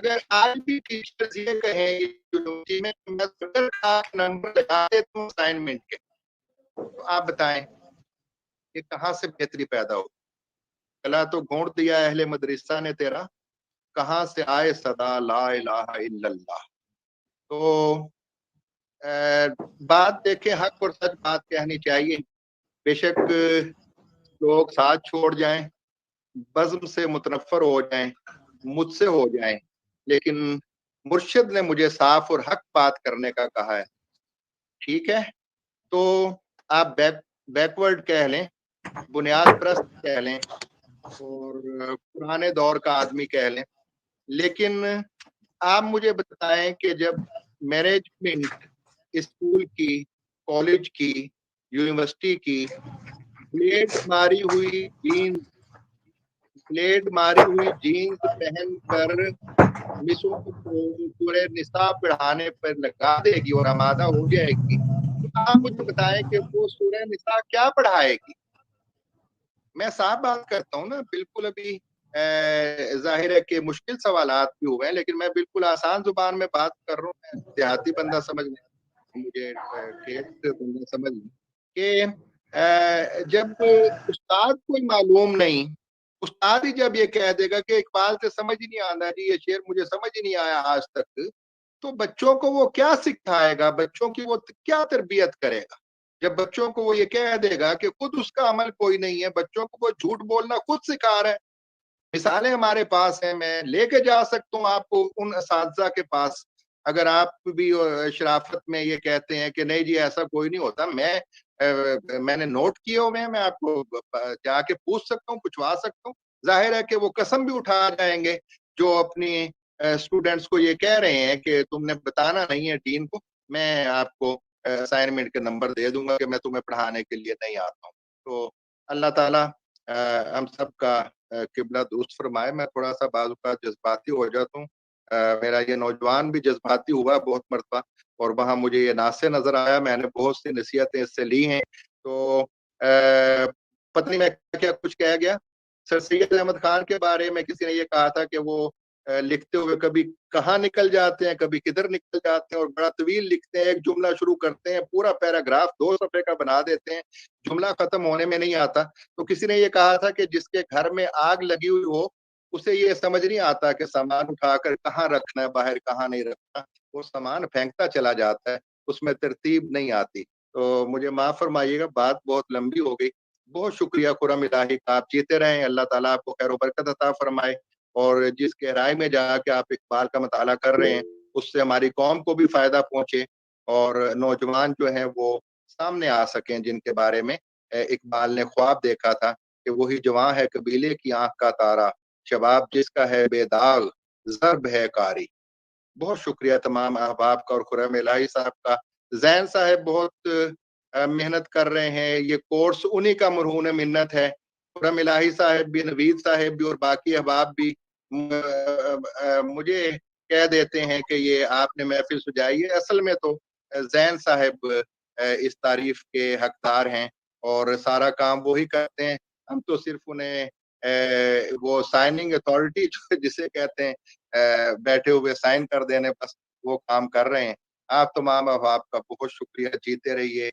اگر آج بھی ٹیچرز یہ کہیں یونیورسٹی میں میں صدر کا نمبر لگا دیتا ہوں اسائنمنٹ کے، تو آپ بتائیں کہ کہاں سے بہتری پیدا ہو؟ کلا تو گھونٹ دیا اہل مدرسہ نے تیرا، کہاں سے آئے صدا لا الہ الا اللہ۔ تو بات دیکھیں، حق اور سچ بات کہنی چاہیے، بے شک لوگ ساتھ چھوڑ جائیں، بزم سے متنفر ہو جائیں، مجھ سے ہو جائیں، لیکن مرشد نے مجھے صاف اور حق بات کرنے کا کہا ہے، ٹھیک ہے؟ تو آپ بیکورڈ کہہ لیں، بنیاد پرست کہہ لیں، اور پرانے دور کا آدمی کہہ لیں، لیکن آپ مجھے بتائیں کہ جب مینجمنٹ اسکول کی، کالج کی، یونیورسٹی کی بلیڈ ماری ہوئی جینز پہن کر مسوں کو پورے نصاب پڑھانے پر لگا دے گی اور آمادہ ہو جائے گی، تو آپ مجھے بتائیں کہ وہ سورہ نساء کیا پڑھائے گی؟ میں صاف بات کرتا ہوں نا، بالکل ابھی ظاہر ہے کہ مشکل سوالات بھی ہوئے ہیں، لیکن میں بالکل آسان زبان میں بات کر رہا ہوں، میں دیہاتی بندہ سمجھ لیں، مجھے بندہ سمجھ لیں کہ جب استاد کوئی معلوم نہیں، استاد ہی جب یہ کہہ دے گا کہ اقبال سے سمجھ ہی نہیں آتا جی، یہ شعر مجھے سمجھ ہی نہیں آیا آج تک، تو بچوں کو وہ کیا سکھائے گا؟ بچوں کی وہ کیا تربیت کرے گا؟ جب بچوں کو وہ یہ کہہ دے گا کہ خود اس کا عمل کوئی نہیں ہے، بچوں کو وہ جھوٹ بولنا خود سکھا رہا ہے۔ مثالیں ہمارے پاس ہیں، میں لے کے جا سکتا ہوں آپ کو ان اساتذہ کے پاس، اگر آپ بھی شرافت میں یہ کہتے ہیں کہ نہیں جی ایسا کوئی نہیں ہوتا، میں نے نوٹ کیے ہوئے ہیں، میں آپ کو جا کے پوچھ سکتا ہوں، پوچھوا سکتا ہوں، ظاہر ہے کہ وہ قسم بھی اٹھا جائیں گے جو اپنی اسٹوڈنٹس کو یہ کہہ رہے ہیں کہ تم نے بتانا نہیں ہے ڈین کو، میں آپ کو اسائنمنٹ کے نمبر دے دوں گا کہ میں تمہیں پڑھانے کے لیے نہیں آتا ہوں۔ تو اللہ تعالیٰ ہم سب کا قبلہ درست فرمائے۔ میں تھوڑا سا بعض اوقات جذباتی ہو جاتا ہوں، میرا یہ نوجوان بھی جذباتی ہوا بہت مرتبہ، اور وہاں مجھے یہ ناصح نظر آیا، میں نے بہت سی نصیحتیں اس سے لی ہیں، تو پتہ نہیں میں کیا کچھ کہہ گیا۔ سر سید احمد خان کے بارے میں کسی نے یہ کہا تھا کہ وہ لکھتے ہوئے کبھی کہاں نکل جاتے ہیں، کبھی کدھر نکل جاتے ہیں، اور بڑا طویل لکھتے ہیں، ایک جملہ شروع کرتے ہیں، پورا پیراگراف 2 صفحے کا بنا دیتے ہیں، جملہ ختم ہونے میں نہیں آتا۔ تو کسی نے یہ کہا تھا کہ جس کے گھر میں آگ لگی ہوئی ہو اسے یہ سمجھ نہیں آتا کہ سامان اٹھا کر کہاں رکھنا ہے، باہر کہاں نہیں رکھنا، وہ سامان پھینکتا چلا جاتا ہے، اس میں ترتیب نہیں آتی۔ تو مجھے معاف فرمائیے گا، بات بہت لمبی ہو گئی۔ بہت شکریہ خرم الہی کا، آپ جیتے رہیں، اللہ تعالیٰ آپ کو خیر و برکت عطا فرمائے، اور جس گہرائی میں جا کے آپ اقبال کا مطالعہ کر رہے ہیں اس سے ہماری قوم کو بھی فائدہ پہنچے، اور نوجوان جو ہیں وہ سامنے آ سکیں جن کے بارے میں اقبال نے خواب دیکھا تھا کہ وہی جوان ہے قبیلے کی آنکھ کا تارا، شباب جس کا ہے بے داغ، ضرب ہے کاری۔ بہت شکریہ تمام احباب کا اور خرم الہی صاحب کا۔ زین صاحب بہت محنت کر رہے ہیں، یہ کورس انہی کا مرہون منت ہے، خرم الہی صاحب بھی، نوید صاحب بھی، اور باقی احباب بھی مجھے کہہ دیتے ہیں کہ یہ آپ نے محفل سجائی ہے، اصل میں تو زین صاحب اس تعریف کے حقدار ہیں اور سارا کام وہی کرتے ہیں، ہم تو صرف انہیں وہ سائننگ اتھارٹی جسے کہتے ہیں بیٹھے ہوئے سائن کر دینے، بس وہ کام کر رہے ہیں۔ آپ تمام احباب کا بہت شکریہ، جیتے رہیے،